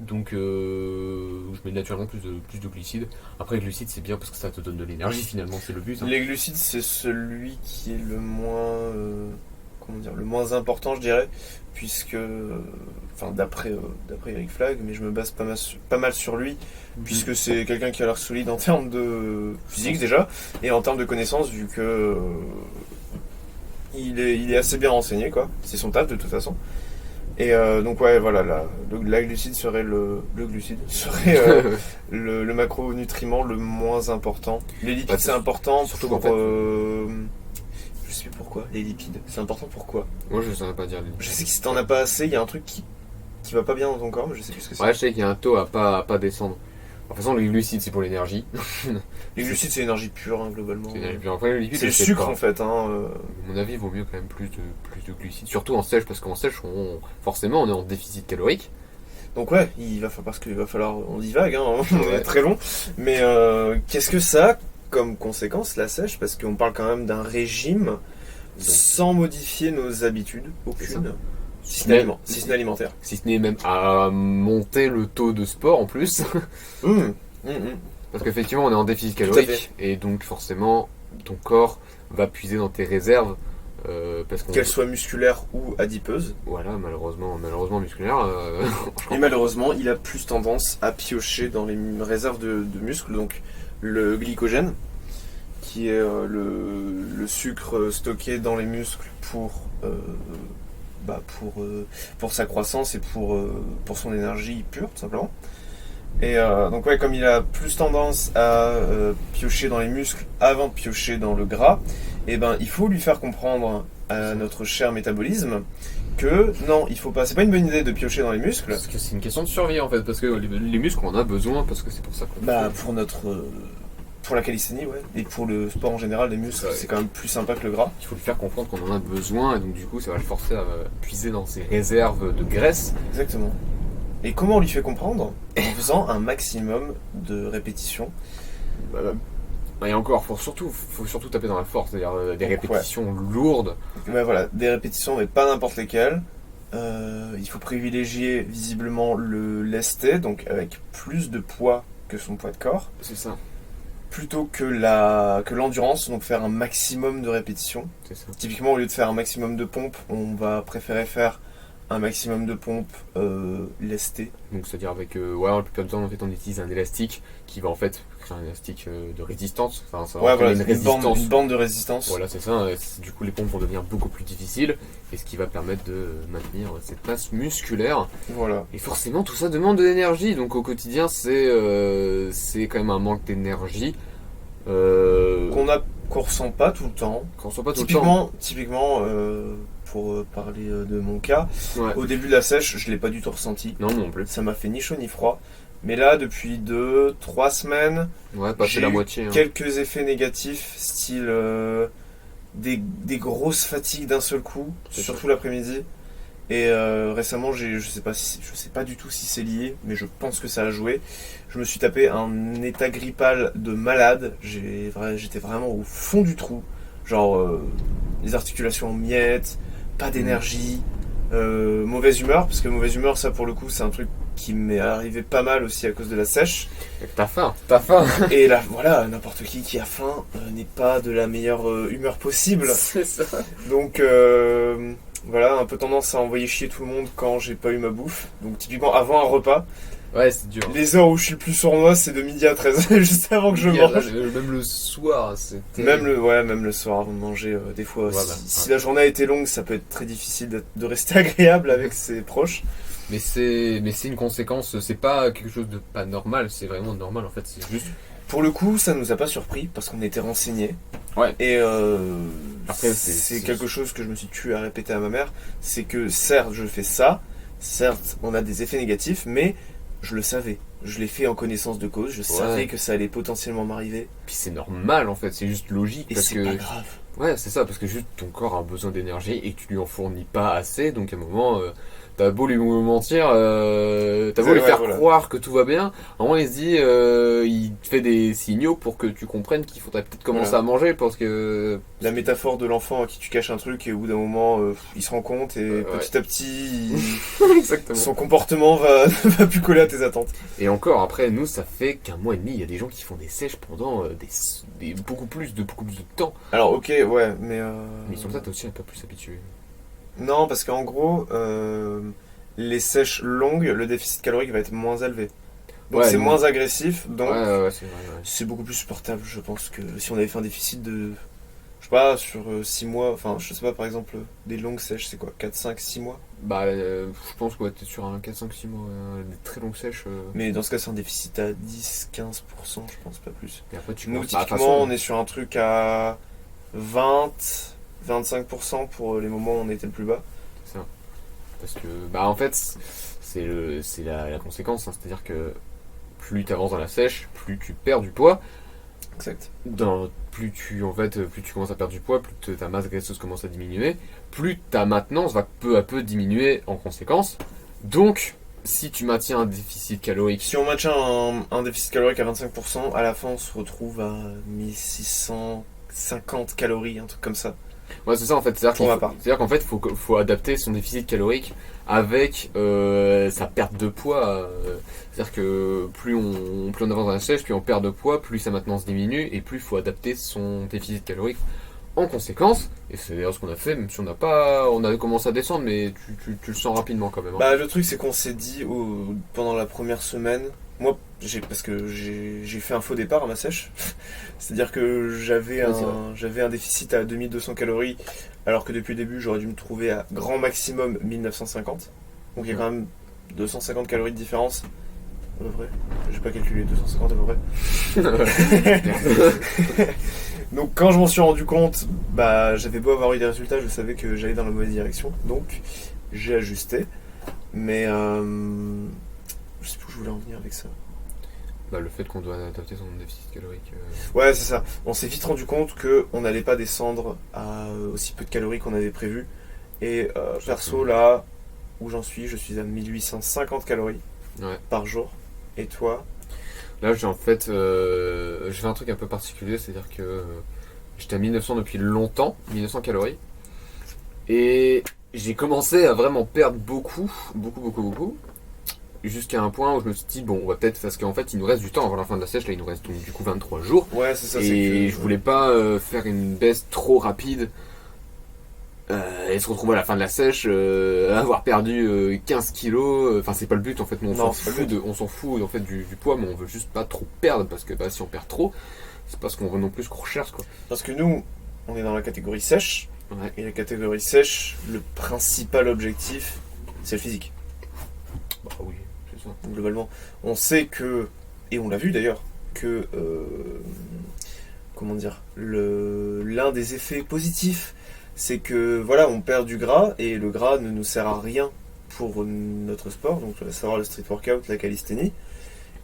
Donc je mets naturellement plus de glucides. Après les glucides c'est bien parce que ça te donne de l'énergie finalement, c'est le but. Hein. Les glucides c'est celui qui est le moins le moins important je dirais, puisque d'après Eric Flag, mais je me base pas mal sur lui, puisque c'est quelqu'un qui a l'air solide en termes de physique déjà, et en termes de connaissances, vu que il est assez bien renseigné quoi, c'est son taf de toute façon. Et donc ouais voilà, la glucide serait le macronutriment le moins important. Les lipides c'est important surtout pour... qu'en fait, je sais plus pourquoi, les lipides. C'est important pourquoi? Moi je ne saurais pas dire les lipides. Je sais que si t'en as pas assez, il y a un truc qui va pas bien dans ton corps, mais je sais plus ce que c'est. Ouais, je sais qu'il y a un taux à pas descendre. De toute façon, les glucides c'est pour l'énergie. Les glucides c'est l'énergie pure hein, globalement. C'est l'énergie pure. Après, les lipides, c'est le sucre en fait. À mon avis, il vaut mieux quand même plus de glucides. Surtout en sèche, parce qu'en sèche, forcément on est en déficit calorique. Donc ouais, parce qu'il va falloir, on divague, on est très long. Mais qu'est-ce que ça a comme conséquence la sèche? Parce qu'on parle quand même d'un régime sans modifier nos habitudes, aucune. Si ce n'est alimentaire. Si ce n'est même à monter le taux de sport en plus. Parce qu'effectivement on est en déficit calorique et donc forcément ton corps va puiser dans tes réserves. Qu'elles soient musculaires ou adipeuses. Voilà, malheureusement musculaire. Et malheureusement, il a plus tendance à piocher dans les réserves de muscles, donc le glycogène, qui est le sucre stocké dans les muscles pour sa croissance et pour son énergie pure, tout simplement. Et donc ouais, comme il a plus tendance à piocher dans les muscles avant de piocher dans le gras, et il faut lui faire comprendre à notre cher métabolisme que non, il faut pas. C'est pas une bonne idée de piocher dans les muscles. Parce que c'est une question de survie en fait, parce que les muscles on en a besoin, parce que c'est pour ça qu'on pour la calisthénie, ouais, et pour le sport en général, les muscles, c'est quand même plus sympa que le gras. Il faut lui faire comprendre qu'on en a besoin, et donc du coup, ça va le forcer à puiser dans ses réserves de graisse. Exactement. Et comment on lui fait comprendre? En faisant un maximum de répétitions. Et encore, faut surtout taper dans la force, c'est-à-dire des répétitions lourdes. Ouais, voilà, des répétitions, mais pas n'importe lesquelles. il faut privilégier visiblement le lesté, donc avec plus de poids que son poids de corps. C'est ça. Plutôt que l'endurance, donc faire un maximum de répétitions. C'est ça. Typiquement, au lieu de faire un maximum de pompes, on va préférer faire un maximum de pompes lesté. Donc c'est-à-dire avec la plupart du temps en fait on utilise un élastique qui va en fait créer un élastique de résistance. Enfin, ça va voilà, une bande de résistance. Voilà, c'est ça. Du coup les pompes vont devenir beaucoup plus difficiles et ce qui va permettre de maintenir cette masse musculaire. Voilà. Et forcément tout ça demande de l'énergie. Donc au quotidien c'est quand même un manque d'énergie. Qu'on ressent pas tout le temps. Typiquement, pour parler de mon cas, au début de la sèche, je l'ai pas du tout ressenti. Non plus. Ça m'a fait ni chaud ni froid. Mais là, depuis 2-3 semaines, j'ai la moitié. Quelques effets négatifs, style des grosses fatigues d'un seul coup, surtout l'après-midi. Et récemment, je sais pas du tout si c'est lié, mais je pense que ça a joué. Je me suis tapé un état grippal de malade. J'étais vraiment au fond du trou. Genre, les articulations en miettes, pas d'énergie, mauvaise humeur. Parce que mauvaise humeur, ça pour le coup, c'est un truc qui m'est arrivé pas mal aussi à cause de la sèche. T'as faim. Et là, voilà, n'importe qui a faim n'est pas de la meilleure humeur possible. C'est ça. Donc, voilà, un peu tendance à envoyer chier tout le monde quand j'ai pas eu ma bouffe. Donc typiquement avant un repas. Ouais, c'est dur. Les heures où je suis le plus sournois, c'est de midi à 13h, juste avant que je mange. Même le soir, c'était... Même le soir avant de manger, des fois. Si la journée a été longue, ça peut être très difficile de rester agréable avec ses proches. Mais c'est une conséquence, c'est pas quelque chose de pas normal, c'est vraiment normal en fait, c'est juste... Pour le coup, ça nous a pas surpris parce qu'on était renseignés. Ouais. Et après, c'est quelque chose que je me suis tué à répéter à ma mère, c'est que certes, je fais ça, certes, on a des effets négatifs, mais je le savais. Je l'ai fait en connaissance de cause, je savais que ça allait potentiellement m'arriver. Puis c'est normal en fait, c'est juste logique. Et c'est pas grave. Ouais, c'est ça, parce que juste ton corps a besoin d'énergie et que tu lui en fournis pas assez, donc à un moment... T'as beau lui mentir, t'as beau lui faire croire que tout va bien, à un moment il se dit, il te fait des signaux pour que tu comprennes qu'il faudrait peut-être commencer à manger parce que... La métaphore de l'enfant à qui tu caches un truc et au bout d'un moment il se rend compte et petit à petit son comportement va plus coller à tes attentes. Et encore après, nous ça fait qu'un mois et demi, il y a des gens qui font des sèches pendant beaucoup plus de temps. Alors ok, ouais, mais sur ça t'es aussi un peu plus habitué. Non, parce qu'en gros, les sèches longues, le déficit calorique va être moins élevé. Donc c'est moins agressif, donc c'est beaucoup plus supportable. Je pense que si on avait fait un déficit de, je sais pas, sur 6 mois, enfin je sais pas, par exemple, des longues sèches, c'est quoi, 4, 5, 6 mois? Je pense que t'es sur un 4, 5, 6 mois, des très longues sèches. Mais dans ce cas, c'est un déficit à 10, 15%, je pense, pas plus. Et après, nous, typiquement, on est sur un truc à 25% pour les moments où on était le plus bas. C'est ça. Parce que, en fait, c'est la conséquence. Hein. C'est-à-dire que plus tu avances dans la sèche, plus tu perds du poids. Exact. Plus tu commences à perdre du poids, plus ta masse graisseuse commence à diminuer, plus ta maintenance va peu à peu diminuer en conséquence. Donc, si tu maintiens un déficit calorique... Si on maintient un déficit calorique à 25%, à la fin on se retrouve à 1650 calories, un truc comme ça. Ouais, c'est ça en fait. C'est-à-dire qu'en fait, faut adapter son déficit calorique avec sa perte de poids. C'est-à-dire que plus on avance dans la sèche, plus on perd de poids, plus sa maintenance diminue et plus il faut adapter son déficit calorique en conséquence. Et c'est d'ailleurs ce qu'on a fait, même si on a commencé à descendre, mais tu le sens rapidement quand même. Hein. Le truc c'est qu'on s'est dit pendant la première semaine, moi parce que j'ai fait un faux départ à ma sèche, c'est-à-dire que j'avais un déficit à 2200 calories alors que depuis le début j'aurais dû me trouver à grand maximum 1950, donc il y a quand même 250 calories de différence à peu près, j'ai pas calculé, 250 à peu près. Donc quand je m'en suis rendu compte, j'avais beau avoir eu des résultats, je savais que j'allais dans la mauvaise direction, donc j'ai ajusté, mais je sais plus où je voulais en venir avec ça. Le fait qu'on doit adapter son déficit calorique. Ouais, c'est ça. On s'est vite rendu compte qu'on n'allait pas descendre à aussi peu de calories qu'on avait prévu. Et perso, là où je suis à 1850 calories par jour. Et toi? Là, j'ai fait un truc un peu particulier, c'est-à-dire que j'étais à 1900 depuis longtemps, 1900 calories. Et j'ai commencé à vraiment perdre beaucoup. Jusqu'à un point où je me suis dit, bon, on va peut-être, parce qu'en fait, il nous reste du temps avant la fin de la sèche, là, il nous reste donc du coup 23 jours. Ouais, c'est ça. Et je voulais pas faire une baisse trop rapide et se retrouver à la fin de la sèche, avoir perdu 15 kilos. Enfin, c'est pas le but, en fait, on s'en fout en fait, du poids, mais on veut juste pas trop perdre, parce que si on perd trop, c'est pas ce qu'on veut non plus, ce qu'on recherche, quoi. Parce que nous, on est dans la catégorie sèche, et la catégorie sèche, le principal objectif, c'est le physique. Bah oui. Globalement, on sait que, et on l'a vu d'ailleurs, que l'un des effets positifs, c'est que voilà, on perd du gras et le gras ne nous sert à rien pour notre sport, donc à savoir le street workout, la calisthénie.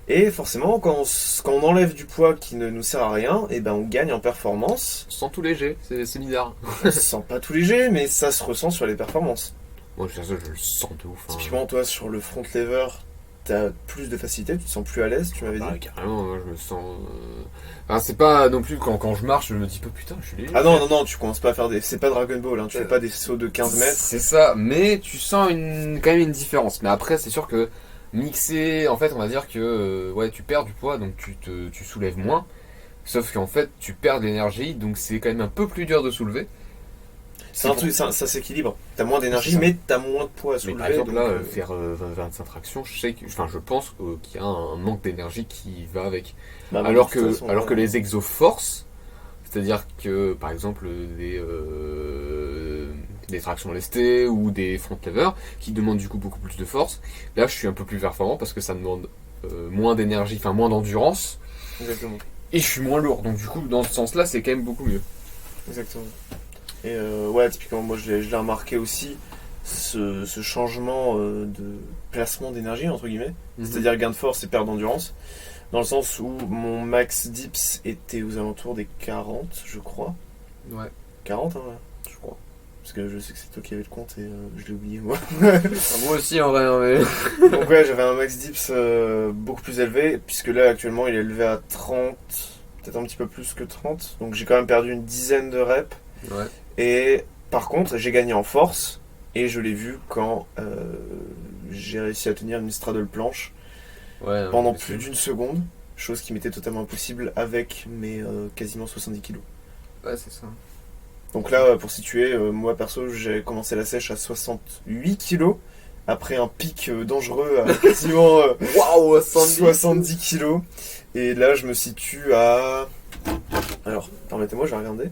Et forcément, quand on enlève du poids qui ne nous sert à rien, et ben on gagne en performance. On se sent tout léger, c'est bizarre. On se sent pas tout léger, mais ça se ressent sur les performances. Moi, je le sens de ouf. Typiquement, toi, sur le front lever, t'as plus de facilité, tu te sens plus à l'aise, tu m'avais dit. Carrément, moi je me sens. Enfin, c'est pas non plus quand je marche, je me dis pas putain, je suis léger. Ah non, tu commences pas à faire des. C'est pas Dragon Ball, hein, tu fais pas des sauts de 15 mètres. C'est ça, mais tu sens quand même une différence. Mais après, c'est sûr que mixer, en fait, on va dire que ouais, tu perds du poids, donc tu soulèves moins. Sauf qu'en fait, tu perds de l'énergie, donc c'est quand même un peu plus dur de soulever. C'est un truc, ça s'équilibre. T'as moins d'énergie, mais t'as moins de poids à soulever. Mais par exemple, là, faire 25 tractions, je pense qu'il y a un manque d'énergie qui va avec. Bah, alors que les exoforces, c'est-à-dire que, par exemple, des tractions lestées ou des front levers, qui demandent du coup beaucoup plus de force, là, je suis un peu plus performant parce que ça demande moins d'énergie, enfin moins d'endurance. Exactement. Et je suis moins lourd. Donc du coup, dans ce sens-là, c'est quand même beaucoup mieux. Exactement. Et ouais, typiquement, moi je l'ai remarqué aussi, ce changement de placement d'énergie, entre guillemets, c'est-à-dire gain de force et perte d'endurance, dans le sens où mon max dips était aux alentours des 40, je crois. Ouais. 40, hein, je crois. Parce que je sais que c'est toi qui avais le compte et je l'ai oublié, moi. Moi aussi, en vrai. Mais... Donc ouais, j'avais un max dips beaucoup plus élevé, puisque là, actuellement, il est élevé à 30, peut-être un petit peu plus que 30. Donc j'ai quand même perdu une dizaine de reps. Ouais. Et par contre, j'ai gagné en force et je l'ai vu quand j'ai réussi à tenir une straddle planche pendant plus d'une seconde, chose qui m'était totalement impossible avec mes quasiment 70 kilos. Ouais, c'est ça. Donc là, pour situer, moi perso, j'ai commencé la sèche à 68 kilos après un pic dangereux à quasiment 70 kilos. Et là, je me situe à... Alors, permettez-moi, je vais regarder.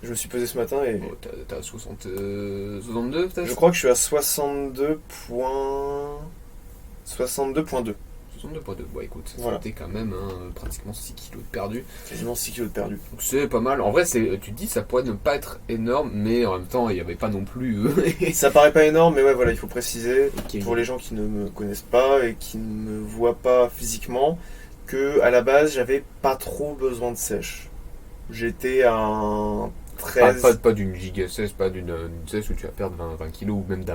Je me suis pesé ce matin et... Oh, t'as 62 peut-être ? Je crois que je suis à 62.2. 62.2. Bon, écoute, voilà. C'était quand même pratiquement 6 kilos de perdu. Quasiment 6 kilos de perdu. Donc c'est pas mal. En vrai, tu te dis, ça pourrait ne pas être énorme, mais en même temps, il n'y avait pas non plus... Ça paraît pas énorme, mais ouais, voilà, il faut préciser, pour les gens qui ne me connaissent pas et qui ne me voient pas physiquement, que à la base, j'avais pas trop besoin de sèche. J'étais à un 13... Pas d'une giga sèche, pas d'une sèche où tu vas perdre 20 kilos, ou même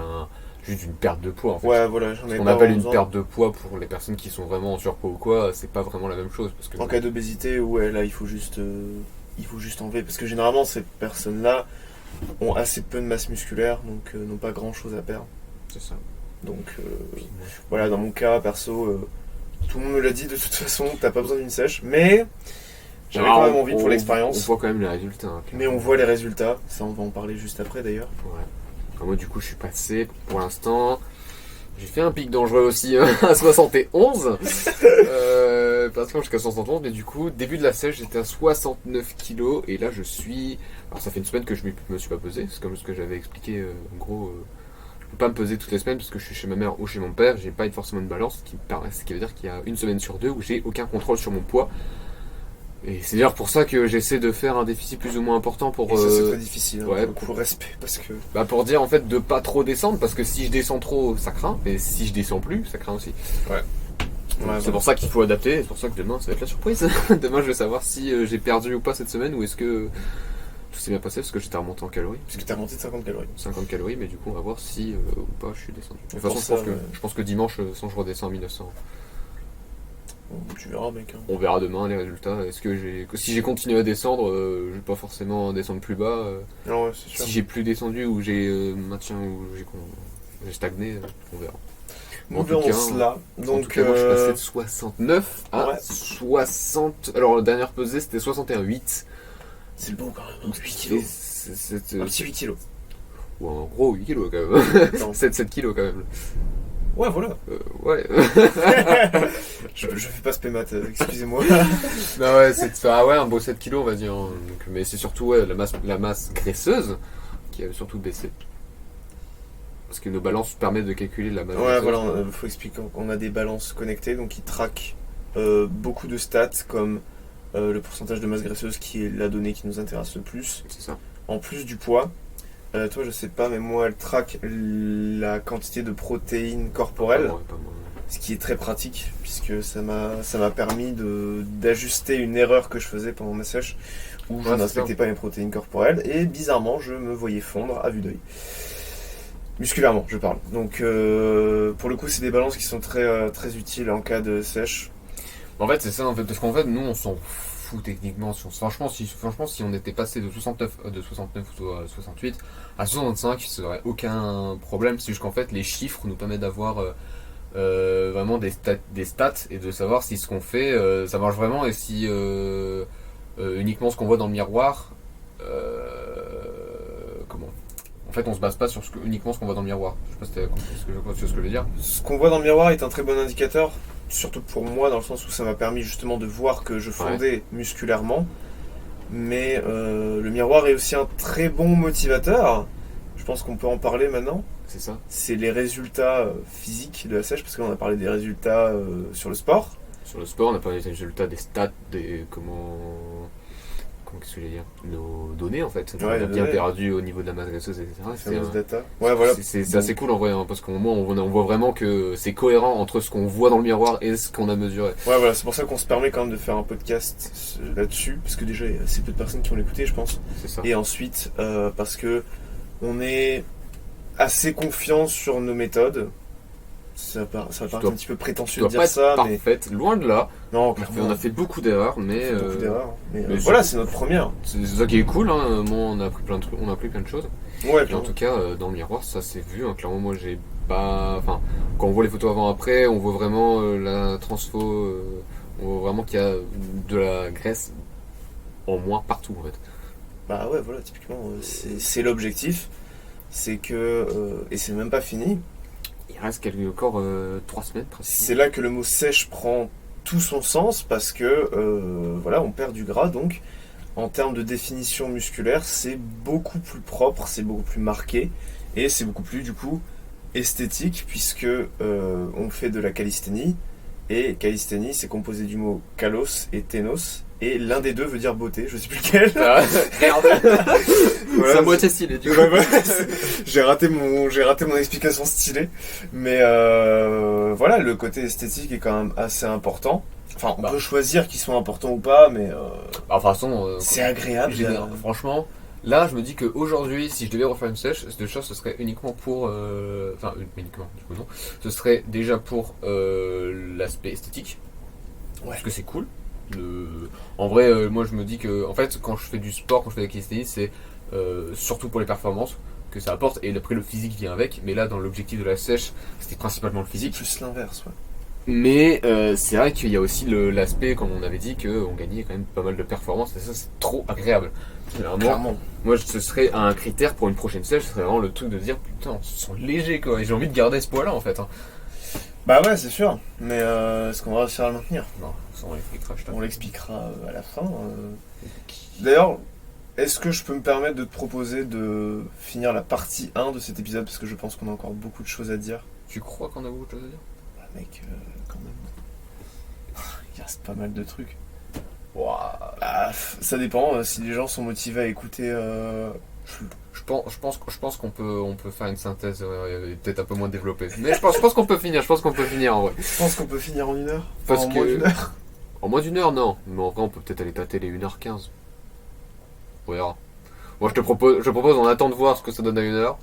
juste une perte de poids en fait. Ouais, voilà, j'en ai pas. Ce qu'on appelle une perte de poids pour les personnes qui sont vraiment en surpoids ou quoi, c'est pas vraiment la même chose. Parce que en cas d'obésité, ouais, là il faut juste enlever. Parce que généralement, ces personnes-là ont assez peu de masse musculaire, donc n'ont pas grand-chose à perdre. C'est ça. Donc voilà, dans mon cas, perso, tout le monde me l'a dit de toute façon, t'as pas besoin d'une sèche, mais j'avais quand même envie pour l'expérience. On voit quand même les résultats. Hein, mais on voit les résultats, ça on va en parler juste après d'ailleurs. Ouais. Moi du coup je suis passé pour l'instant, j'ai fait un pic dangereux aussi à 71, pratiquement jusqu'à 71, mais du coup début de la sèche j'étais à 69 kilos et là je suis, alors ça fait une semaine que je me suis pas pesé, c'est comme ce que j'avais expliqué en gros, je peux pas me peser toutes les semaines parce que je suis chez ma mère ou chez mon père, j'ai pas forcément de balance, ce qui veut dire qu'il y a une semaine sur deux où j'ai aucun contrôle sur mon poids. Et c'est d'ailleurs pour ça que j'essaie de faire un déficit plus ou moins important pour... Et ça c'est très difficile, hein, ouais, pour respect, parce que... pour dire en fait de pas trop descendre, parce que si je descends trop, ça craint, et si je descends plus, ça craint aussi. Ouais. C'est pour ça qu'il faut adapter, c'est pour ça que demain ça va être la surprise. Demain je vais savoir si j'ai perdu ou pas cette semaine, ou est-ce que tout s'est bien passé, parce que j'étais remonté en calories. Parce que t'as remonté de 50 calories. 50 calories, mais du coup on va voir si ou pas je suis descendu. De toute façon je pense que dimanche, sans je redescends à 1900. Bon, tu verras, mec. Hein. On verra demain les résultats. Est-ce que si j'ai continué à descendre, je vais pas forcément descendre plus bas. Non, ouais, c'est sûr. Si j'ai plus descendu ou j'ai maintien ou j'ai stagné, on verra. Nous verrons cela. Donc, en tout cas, moi, je suis passé de 69 à 60. Alors, la dernière pesée, c'était 61,8. C'est le bon quand même. 8 kilos. Un petit 8 kilos. Ou un gros 8 kilos quand même. 7 kilos quand même. Ouais, voilà. Ouais. je fais pas ce PMAT, excusez-moi. Non, ouais, un beau 7 kilos, on va dire. Donc, mais c'est surtout la masse graisseuse qui a surtout baissé. Parce que nos balances permettent de calculer la masse. Ouais, voilà, il faut expliquer qu'on a des balances connectées, donc qui traquent beaucoup de stats, comme le pourcentage de masse graisseuse qui est la donnée qui nous intéresse le plus. C'est ça. En plus du poids, toi je sais pas, mais moi elle traque la quantité de protéines corporelles, pas moi. Ce qui est très pratique, puisque ça m'a permis d'ajuster une erreur que je faisais pendant ma sèche, où je n'inspectais pas mes protéines corporelles, et bizarrement je me voyais fondre à vue d'œil. Musculairement, je parle. Donc, pour le coup, c'est des balances qui sont très, très utiles en cas de sèche. En fait, c'est ça, en fait, parce qu'en fait, nous, on s'en fout techniquement. Franchement, si on était passé de 69 ou à 68 à 65, il n'y aurait aucun problème. C'est juste qu'en fait, les chiffres nous permettent d'avoir vraiment des stats et de savoir si ce qu'on fait, ça marche vraiment et si uniquement ce qu'on voit dans le miroir. En fait, on se base pas sur uniquement ce qu'on voit dans le miroir. Je sais pas si tu as compris ce que je veux dire. Ce qu'on voit dans le miroir est un très bon indicateur, surtout pour moi, dans le sens où ça m'a permis justement de voir que je fondais musculairement. Mais le miroir est aussi un très bon motivateur. Je pense qu'on peut en parler maintenant. C'est ça. C'est les résultats physiques de la sèche, parce qu'on a parlé des résultats sur le sport. Sur le sport, on a parlé des résultats, des stats, qu'est-ce que je veux dire, nos données en fait, on a bien perdu au niveau de la masse graisseuse, etc. Data. Ouais, voilà. C'est assez cool en vrai, hein, parce qu'au moins on voit vraiment que c'est cohérent entre ce qu'on voit dans le miroir et ce qu'on a mesuré. Ouais, voilà, c'est pour ça qu'on se permet quand même de faire un podcast là-dessus, parce que déjà il y a assez peu de personnes qui vont l'écouter, je pense. C'est ça. Et ensuite, parce que on est assez confiant sur nos méthodes. Ça paraît un petit peu prétentieux de dire ça, mais parfaite, loin de là. Non, on a fait beaucoup d'erreurs, mais voilà, c'est notre première. C'est ça qui est cool, hein. Moi, on a appris plein de trucs, on a appris plein de choses. Ouais. Et en tout cas, dans le miroir, ça s'est vu. Hein. Clairement, moi, j'ai pas. Enfin, quand on voit les photos avant-après, on voit vraiment la transfo. On voit vraiment qu'il y a de la graisse en moins partout, en fait. Bah ouais, voilà, typiquement, c'est l'objectif. C'est que et c'est même pas fini. Il reste encore 3 semaines presque. C'est là que le mot sèche prend tout son sens, parce que voilà, on perd du gras, donc en termes de définition musculaire, c'est beaucoup plus propre, c'est beaucoup plus marqué, et c'est beaucoup plus du coup esthétique, puisque on fait de la calisthénie, et calisthénie c'est composé du mot kalos et ténos, et l'un des deux veut dire beauté, je sais plus lequel. Voilà, c'est à moitié stylé du coup. J'ai raté mon explication stylée, mais voilà, le côté esthétique est quand même assez important. Enfin, on peut choisir qu'ils sont importants ou pas, mais de toute façon, c'est agréable. Franchement, là, je me dis qu'aujourd'hui, si je devais refaire une sèche, ce serait uniquement pour, uniquement, du coup non, ce serait déjà pour l'aspect esthétique, parce que c'est cool. En vrai, moi, je me dis que, en fait, quand je fais du sport, quand je fais de la calisthénie, c'est surtout pour les performances que ça apporte, et après le physique vient avec. Mais là, dans l'objectif de la sèche, c'était principalement le physique. C'est plus l'inverse, ouais. Mais c'est vrai qu'il y a aussi l'aspect, comme on avait dit, qu'on gagnait quand même pas mal de performances, et ça c'est trop agréable. Clairement. Moi ce serait un critère pour une prochaine sèche, ce serait vraiment le truc de dire putain, on se sent léger quoi, et j'ai envie de garder ce poids là en fait. Hein. Bah ouais, c'est sûr, mais est-ce qu'on va réussir à le maintenir? Non, ça on l'expliquera à la fin. D'ailleurs, est-ce que je peux me permettre de te proposer de finir la partie 1 de cet épisode, parce que je pense qu'on a encore beaucoup de choses à dire. Tu crois qu'on a beaucoup de choses à dire? Mec, quand même. Il reste pas mal de trucs. Wow. Ah, ça dépend, si les gens sont motivés à écouter. Je pense qu'on peut faire une synthèse peut-être un peu moins développée. Mais je pense qu'on peut finir, en vrai. Je pense qu'on peut finir en 1 heure. En moins d'une heure. En moins d'une heure, non. Mais en vrai, on peut peut-être aller tâter les 1h15. On verra. Moi, je propose, on attend de voir ce que ça donne à 1 heure.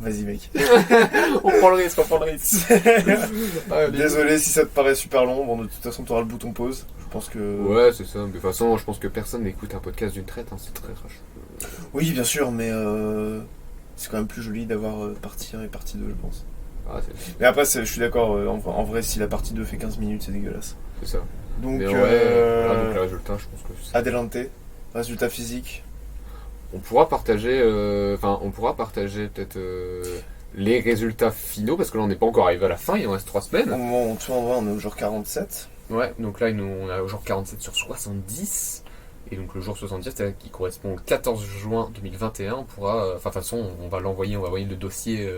Vas-y mec. On prend le risque. Désolé si ça te paraît super long, bon de toute façon tu auras le bouton pause. Je pense que... Ouais c'est ça, mais de toute façon je pense que personne n'écoute un podcast d'une traite, hein. C'est très trash. Oui bien sûr, mais c'est quand même plus joli d'avoir partie 1 et partie 2 je pense. Ah, mais après je suis d'accord, en vrai si la partie 2 fait 15 minutes c'est dégueulasse. C'est ça. Donc, donc le résultat je pense que c'est... Adelante, résultat physique. On pourra partager peut-être les résultats finaux, parce que là on n'est pas encore arrivé à la fin, il en reste 3 semaines. Au moment où on tourne, on est au jour 47. Ouais, donc là on est au jour 47 sur 70. Et donc le jour 70, qui correspond au 14 juin 2021, on pourra... Enfin de toute façon, on va envoyer le dossier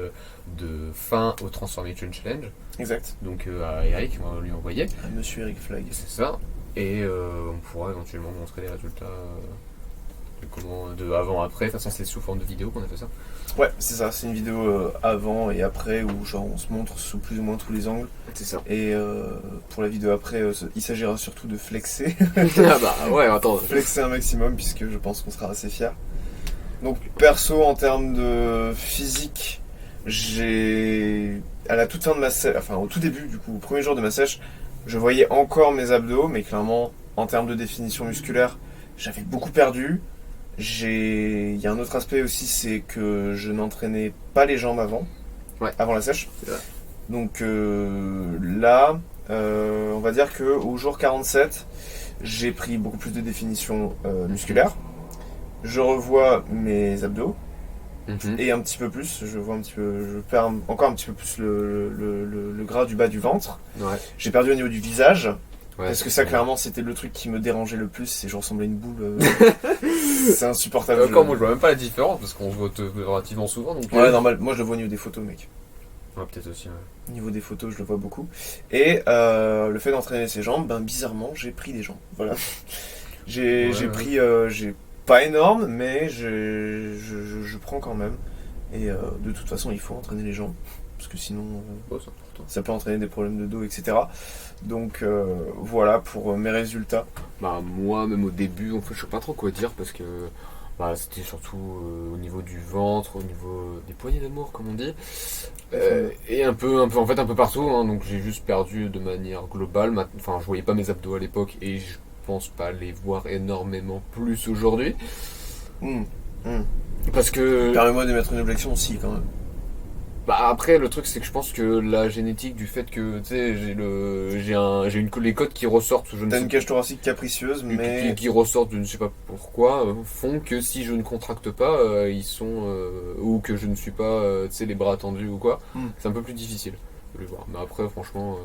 de fin au Transformation Challenge. Exact. Donc à Eric, on va lui envoyer. À Monsieur Eric Flag. C'est ça. Et on pourra éventuellement montrer les résultats... de avant-après, de toute façon c'est sous forme de vidéo qu'on a fait ça. Ouais, c'est ça, c'est une vidéo avant et après où genre on se montre sous plus ou moins tous les angles. C'est ça. Et pour la vidéo après, il s'agira surtout de flexer. Ah bah ouais, attends. Flexer un maximum puisque je pense qu'on sera assez fiers. Donc perso en termes de physique, à la toute fin de ma sèche, enfin au tout début du coup, au premier jour de ma sèche, je voyais encore mes abdos, mais clairement en termes de définition musculaire, j'avais beaucoup perdu. Il y a un autre aspect aussi, c'est que je n'entraînais pas les jambes avant la sèche. Donc là, on va dire qu'au jour 47, j'ai pris beaucoup plus de définition musculaire. Je revois mes abdos et un petit peu plus. Je perds encore un petit peu plus le gras du bas du ventre. Ouais. J'ai perdu au niveau du visage. Ouais, parce que ça, clairement, c'était le truc qui me dérangeait le plus, c'est que je ressemblais à une boule. C'est insupportable. Encore, moi, je vois même pas la différence, parce qu'on se voit relativement souvent. Donc, ouais, normal. Moi, je le vois au niveau des photos, mec. Ouais, peut-être aussi, ouais. Au niveau des photos, je le vois beaucoup. Et le fait d'entraîner ses jambes, bizarrement, j'ai pris des jambes. Voilà. J'ai pris... j'ai pas énorme, mais je prends quand même. Et de toute façon, il faut entraîner les jambes. Parce que sinon, ça peut entraîner des problèmes de dos, etc. Donc voilà pour mes résultats. Bah moi même au début, en fait, je sais pas trop quoi dire parce que c'était surtout au niveau du ventre, au niveau des poignées d'amour comme on dit, et un peu partout. Hein, donc j'ai juste perdu de manière globale. Enfin je voyais pas mes abdos à l'époque et je pense pas les voir énormément plus aujourd'hui. Parce que... Permets-moi de mettre une objection aussi quand même. Bah après le truc c'est que je pense que la génétique du fait que tu sais j'ai les côtes qui ressortent, t'as une cage thoracique capricieuse mais qui ressortent, je ne sais pas pourquoi, font que si je ne contracte pas ils sont ou que je ne suis pas tu sais les bras tendus ou quoi, c'est un peu plus difficile de les voir. Mais après franchement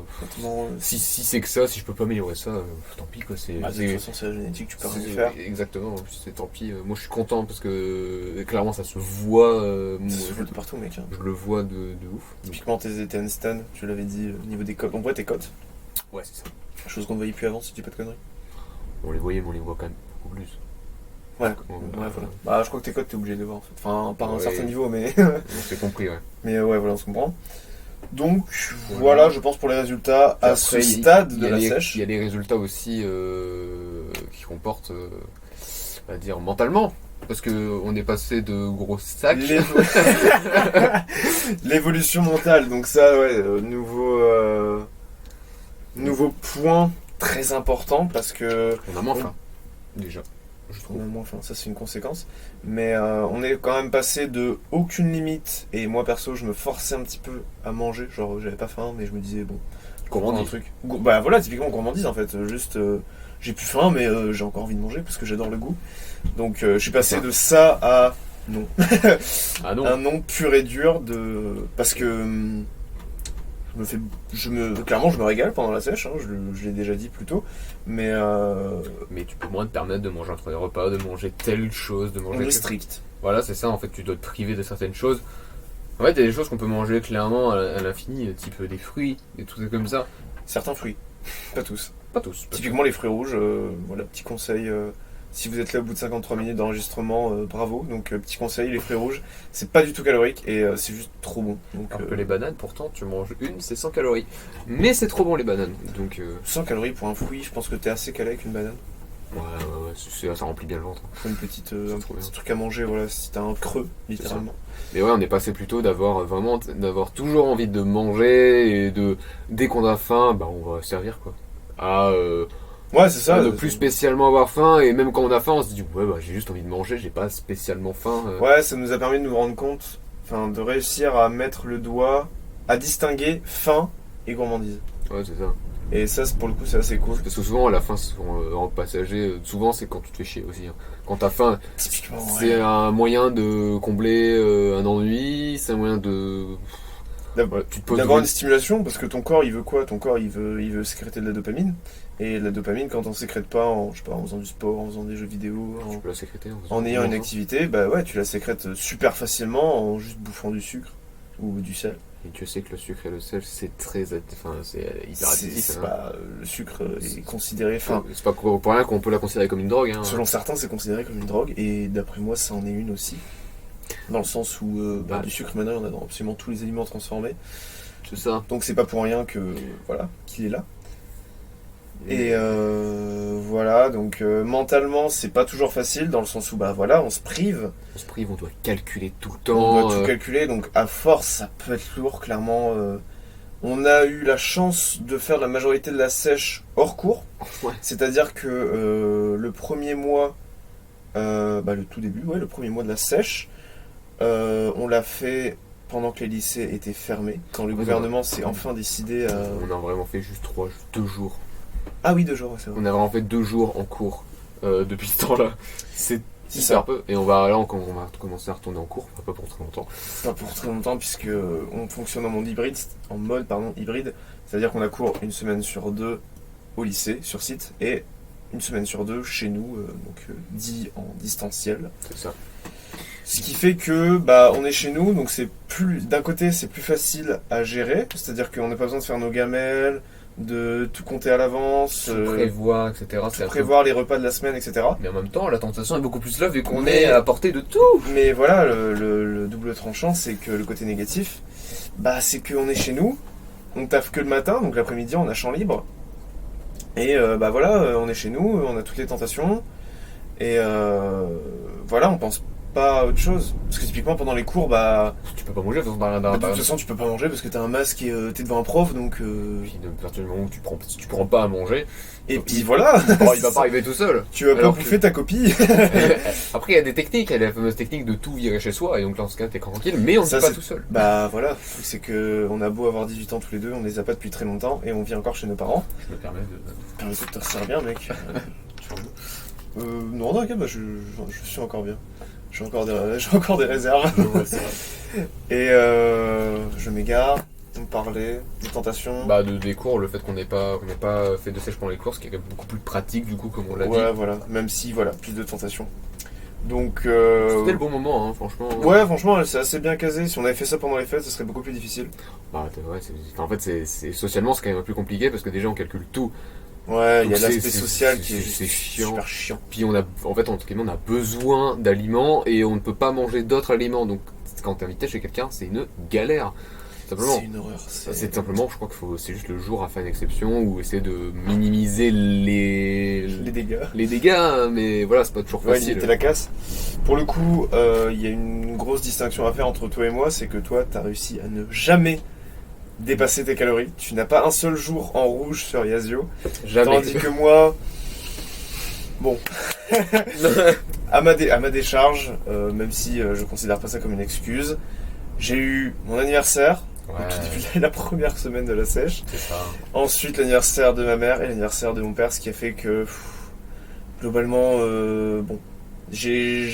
si c'est que ça, si je peux pas améliorer ça, tant pis quoi, de toute façon c'est la génétique, tu peux rien faire. Exactement, c'est tant pis. Moi je suis content parce que clairement ça se voit, ça se voit de partout mec. Je le vois de ouf. Typiquement tes handstands, tu l'avais dit au niveau des côtes, on voit tes côtes. Ouais c'est ça. Chose qu'on ne voyait plus avant si tu dis pas de conneries. On les voyait mais on les voit quand même beaucoup plus. Ouais, voilà. Je crois que tes côtes t'es obligé de voir en fait. Enfin par un certain niveau mais... On s'est compris ouais. Mais ouais voilà on se comprend. Donc voilà, je pense pour les résultats à ce stade de la sèche. Il y a les résultats aussi qui comportent, on va dire, mentalement. Parce qu'on est passé de gros sacs. L'évolution mentale, donc ça, ouais, nouveau point très important parce que... On a moins faim, déjà. On a moins faim, ça c'est une conséquence. Mais on est quand même passé de aucune limite. Et moi perso, je me forçais un petit peu à manger. Genre, j'avais pas faim, mais je me disais, bon, gourmandise. Un truc. Bah voilà, typiquement gourmandise en fait. Juste, j'ai plus faim, mais j'ai encore envie de manger parce que j'adore le goût. Donc, je suis passé de ça à non. Ah non. Un non pur et dur parce que clairement je me régale pendant la sèche, hein, je l'ai déjà dit plus tôt, mais tu peux moins te permettre de manger entre les repas, de manger telle chose, de manger... On est strict. Voilà, c'est ça, en fait, tu dois te priver de certaines choses. En fait, il y a des choses qu'on peut manger clairement à l'infini, type des fruits, des trucs comme ça. Certains fruits, pas tous. Pas tous. Typiquement les fruits rouges, voilà, petit conseil... Si vous êtes là au bout de 53 minutes d'enregistrement, bravo. Donc petit conseil, les fruits rouges, c'est pas du tout calorique et c'est juste trop bon. Donc, alors que les bananes, pourtant, tu manges une, c'est 100 calories. Mais c'est trop bon les bananes. Donc 100 calories pour un fruit, je pense que t'es assez calé avec une banane. ça remplit bien le ventre. Un petit truc à manger, voilà, si t'as un creux, littéralement. Mais ouais, on est passé plutôt d'avoir toujours envie de manger et dès qu'on a faim, on va servir quoi. Ouais, c'est ça. Ne plus spécialement avoir faim, et même quand on a faim, on se dit j'ai juste envie de manger, j'ai pas spécialement faim. Ouais, ça nous a permis de nous rendre compte, de réussir à mettre le doigt, à distinguer faim et gourmandise. Ouais, c'est ça. Et ça, pour le coup, c'est assez cool. Parce que souvent, à la fin, en passager, souvent c'est quand tu te fais chier aussi. Hein. Quand t'as faim, c'est un moyen de combler un ennui, c'est un moyen de... D'avoir une stimulation, parce que ton corps, il veut quoi? Ton corps, il veut sécréter de la dopamine. Et la dopamine, quand on sécrète pas en faisant du sport, en faisant des jeux vidéo, tu peux la sécréter en ayant une activité, tu la sécrètes super facilement en juste bouffant du sucre ou du sel. Et tu sais que le sucre et le sel, c'est hyper addictif. Le sucre est considéré... C'est pas pour rien qu'on peut la considérer comme une drogue. Hein. Selon certains, c'est considéré comme une drogue, et d'après moi, ça en est une aussi. Dans le sens où du sucre, maintenant, on a dans absolument tous les aliments transformés. C'est ça. Donc c'est pas pour rien qu'il est là. Et voilà, donc mentalement, c'est pas toujours facile, dans le sens où on se prive. On doit calculer tout le temps. On doit tout calculer, donc à force, ça peut être lourd, clairement. On a eu la chance de faire la majorité de la sèche hors cours. Ouais. C'est-à-dire que le premier mois, le tout début, le premier mois de la sèche, on l'a fait pendant que les lycées étaient fermés, quand le gouvernement s'est enfin décidé à... On a vraiment fait juste 2 jours. Ah oui, 2 jours, c'est vrai. On a vraiment fait 2 jours en cours depuis ce temps-là. C'est ça. Un peu. Et on va commencer à retourner en cours, pas pour très longtemps. Pas pour très longtemps, puisque on fonctionne en mode hybride, c'est-à-dire qu'on a cours une semaine sur 2 au lycée, sur site, et une semaine sur 2 chez nous, dit en distanciel. C'est ça. Ce qui fait que on est chez nous, donc d'un côté c'est plus facile à gérer, c'est-à-dire qu'on n'a pas besoin de faire nos gamelles, de tout compter à l'avance, prévoir, etc. Prévoir les repas de la semaine, etc. Mais en même temps, la tentation est beaucoup plus là vu qu'on est à portée de tout. Mais voilà, le double tranchant, c'est que le côté négatif, c'est qu'on est chez nous, on taffe que le matin, donc l'après-midi on a champ libre. Et on est chez nous, on a toutes les tentations. Et on pense pas à autre chose. Parce que typiquement pendant les cours, tu peux pas manger. De toute façon, tu peux pas manger parce que t'as un masque et t'es devant un prof, donc... Puis à partir du moment où tu prends pas à manger... Et puis voilà. Il va pas arriver tout seul. Tu vas pas bouffer ta copie. Après, il y a des techniques. Il y a la fameuse technique de tout virer chez soi. Et donc là, en ce cas, t'es tranquille. Mais on ne vit pas tout seul. Voilà. C'est que on a beau avoir 18 ans tous les deux, on les a pas depuis très longtemps. Et on vit encore chez nos parents. Je me permets de... Permets de te resserrer bien, mec. Non, t'inquiète, je suis encore bien. J'ai encore des réserves. Et je m'égare. On parlait des tentations. Des cours, le fait qu'on n'ait pas fait de sèche pendant les cours, ce qui est quand même beaucoup plus pratique du coup, comme on l'a dit. Ouais, voilà. Même si, plus de tentations. Donc. C'était le bon moment, hein, franchement. Ouais, franchement, c'est assez bien casé. Si on avait fait ça pendant les fêtes, ce serait beaucoup plus difficile. En fait, c'est socialement, c'est quand même plus compliqué parce que déjà on calcule tout. Ouais, il y a l'aspect social qui est chiant. Super chiant. Puis on a besoin d'aliments et on ne peut pas manger d'autres aliments. Donc quand t'es invité chez quelqu'un, c'est une galère. Simplement. C'est une horreur. C'est simplement, je crois c'est juste le jour à faire une exception ou essayer de minimiser les dégâts. Les dégâts, mais voilà, c'est pas toujours facile. Limiter la casse. Pour le coup, il y a une grosse distinction à faire entre toi et moi, c'est que toi, t'as réussi à ne jamais dépasser tes calories. Tu n'as pas un seul jour en rouge sur Yazio. Jamais. Tandis que moi, bon, à ma décharge, même si je considère pas ça comme une excuse, j'ai eu mon anniversaire. Ouais. Au tout début de la première semaine de la sèche. C'est ça. Ensuite l'anniversaire de ma mère et l'anniversaire de mon père, ce qui a fait que globalement, j'ai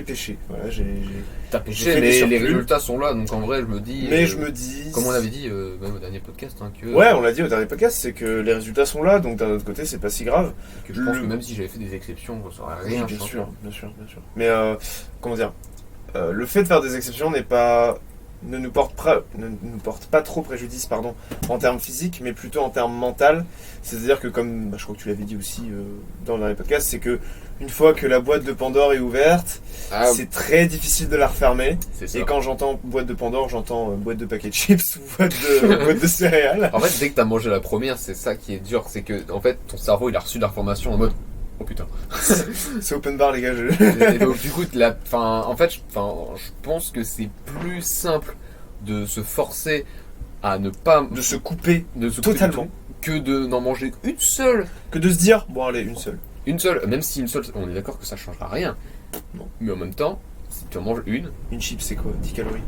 pêché. Voilà, T'as pêché, mais les résultats sont là, donc en vrai, je me dis. Mais je me dis. Comme on avait dit même au dernier podcast, que. Ouais, on l'a dit au dernier podcast, c'est que les résultats sont là, donc d'un autre côté, c'est pas si grave. Que je pense que même si j'avais fait des exceptions, ça aurait rien changé. Bien sûr. Mais comment dire, le fait de faire des exceptions ne nous porte pas trop préjudice, en termes physiques, mais plutôt en termes mental. C'est-à-dire que, comme je crois que tu l'avais dit aussi dans le dernier podcast, c'est que une fois que la boîte de Pandore est ouverte, c'est très difficile de la refermer. Et quand j'entends boîte de Pandore, j'entends boîte de paquets de chips ou boîte de céréales. En fait, dès que t'as mangé la première, c'est ça qui est dur, c'est que en fait ton cerveau il a reçu l'information en mode Oh putain. C'est open bar, les gars. Et donc, du coup, en fait, je pense que c'est plus simple de se forcer à ne pas... De se couper totalement. Que d'en manger une seule. Que de se dire, bon allez, une seule. Une seule, même si une seule, on est d'accord que ça changera rien. Non. Mais en même temps, si tu en manges une... Une chip, c'est quoi? 10 calories?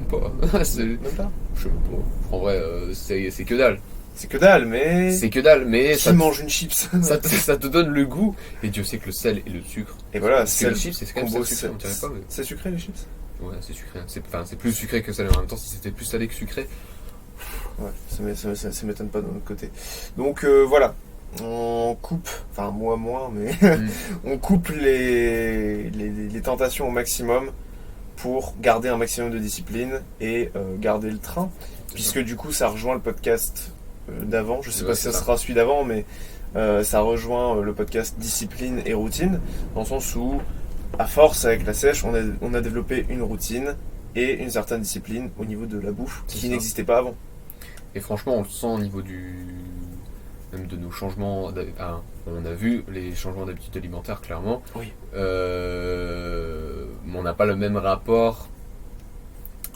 Pas. Même pas? Je sais pas. En vrai, c'est que dalle. C'est que dalle, mais... C'est que dalle, mais... Qui mange une chips? ça te donne le goût. Et Dieu sait que le sel et le sucre... Et voilà, c'est le chips, c'est quand même sucré, on dirait pas. Mais... C'est sucré, les chips? Ouais, c'est sucré. C'est plus sucré que salé. En même temps, si c'était plus salé que sucré... Ouais, ça m'étonne pas de notre côté. Donc voilà, on coupe, enfin moi moins, mais on coupe les tentations au maximum pour garder un maximum de discipline et garder le train. Puisque du coup ça rejoint le podcast d'avant, je sais pas si ça sera celui d'avant, mais ça rejoint le podcast discipline et routine, dans le sens où à force avec la sèche, on a développé une routine et une certaine discipline au niveau de la bouffe qui n'existait pas avant. Et franchement, on le sent au niveau même de nos changements. On a vu les changements d'habitude alimentaire, clairement. Oui. Mais on n'a pas le même rapport.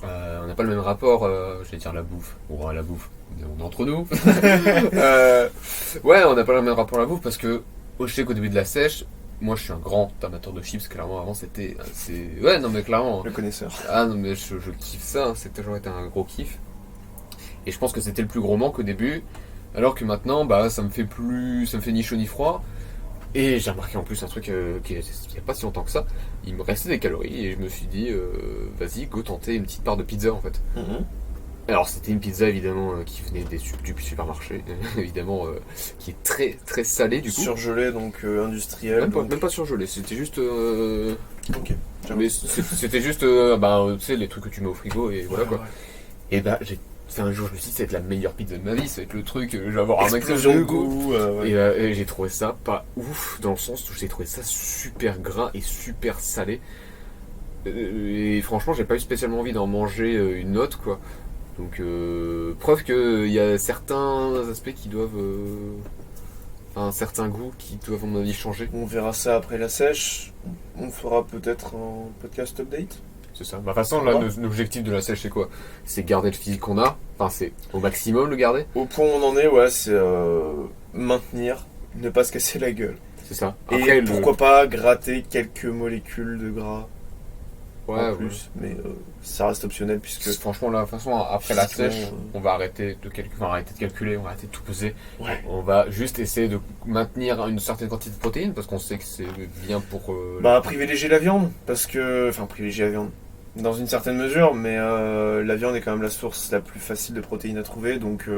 Je vais dire la bouffe. Bon, la bouffe, on est entre nous. Ouais, on n'a pas le même rapport à la bouffe parce que je sais qu'au début de la sèche, moi je suis un grand amateur de chips, clairement. Avant c'était. Ouais, non, mais clairement. Le connaisseur. Ah non, mais je kiffe ça, c'est toujours été un gros kiff. Et je pense que c'était le plus gros manque au début, alors que maintenant, ça me fait ni chaud ni froid. Et j'ai remarqué en plus un truc qui il n'y a pas si longtemps que ça, il me restait des calories et je me suis dit, vas-y, go tenter une petite part de pizza en fait. Alors c'était une pizza évidemment qui venait du supermarché, évidemment, qui est très très salée du coup. Surgelée, donc industrielle. Même pas surgelée, c'était juste... Ok. Mais c'était juste, tu sais, les trucs que tu mets au frigo et voilà quoi. Ouais. Et un jour, je me suis dit, ça va être la meilleure pizza de ma vie, ça va être le truc, je vais avoir un maximum de goût. Ouais. Et j'ai trouvé ça pas ouf, dans le sens où j'ai trouvé ça super gras et super salé. Et franchement, j'ai pas eu spécialement envie d'en manger une autre, quoi. Donc, preuve qu'il y a certains aspects qui doivent. Certains goûts qui doivent, à mon avis, changer. On verra ça après la sèche. On fera peut-être un podcast update. C'est ça. De toute façon, là, l'objectif de la sèche, c'est quoi? C'est garder le physique qu'on a. Enfin, c'est au maximum le garder. Au point où on en est, ouais, c'est maintenir, ne pas se casser la gueule. C'est ça. Après, et pourquoi pas gratter quelques molécules de gras en plus. Ouais. Mais ça reste optionnel puisque... Franchement, là, de toute façon, après la sèche, on va arrêter de calculer, on va arrêter de tout peser. Ouais. On va juste essayer de maintenir une certaine quantité de protéines parce qu'on sait que c'est bien pour... privilégier la viande, parce que... Enfin, privilégier la viande. Dans une certaine mesure, mais la viande est quand même la source la plus facile de protéines à trouver, donc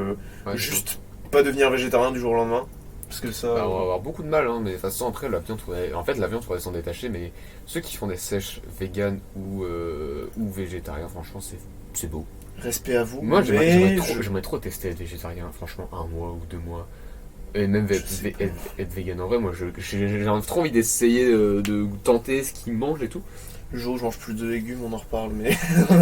juste pas devenir végétarien du jour au lendemain, parce que ça... on va avoir beaucoup de mal, hein, mais de toute façon après la viande pourrait s'en détacher, mais ceux qui font des sèches véganes ou végétariens, franchement c'est beau. Respect à vous. Moi j'aimerais trop tester être végétarien, franchement 1 mois ou 2 mois. Et même être vegan en vrai, moi j'ai trop envie d'essayer de tenter ce qu'ils mangent et tout. Le jour où je mange plus de légumes, on en reparle, mais...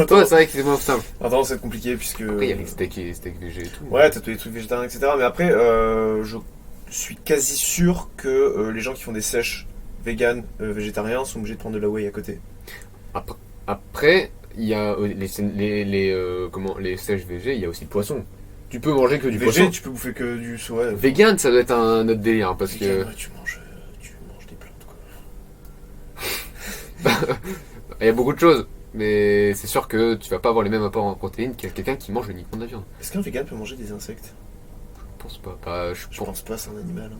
Toi, c'est vrai que c'est moins simple. Attends, c'est compliqué, puisque... Après, il y a les steaks végé et tout. Ouais, t'as tous les trucs végétariens, etc. Mais après, je suis quasi sûr que les gens qui font des sèches vegan, végétariens, sont obligés de prendre de la whey à côté. Après, il y a les sèches végé, il y a aussi le poisson. Tu peux manger que du poisson. Tu peux bouffer que du soja. Vegan, ça doit être un autre délire, parce vegan, que... Ouais, tu manges des plantes, quoi. Il y a beaucoup de choses, mais c'est sûr que tu vas pas avoir les mêmes apports en protéines qu'à quelqu'un qui mange uniquement de la viande. Est-ce qu'un vegan peut manger des insectes? Je pense pas. Je pense pas, c'est un animal.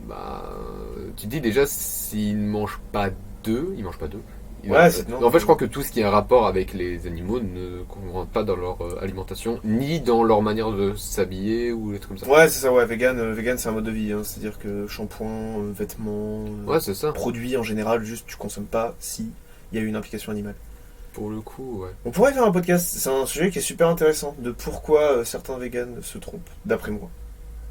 Tu dis déjà, s'il ne mange pas d'œufs, il mange pas d'œufs. Ouais, en fait, je crois que tout ce qui a rapport avec les animaux ne rentre pas dans leur alimentation, ni dans leur manière de s'habiller ou des trucs comme ça. Ouais, c'est ça, ouais. Vegan c'est un mode de vie, hein. C'est-à-dire que shampoing, vêtements, ouais, c'est ça. Produits en général, juste tu consommes pas si il y a une implication animale. Pour le coup, ouais. On pourrait faire un podcast, c'est un sujet qui est super intéressant, de pourquoi certains vegans se trompent, d'après moi.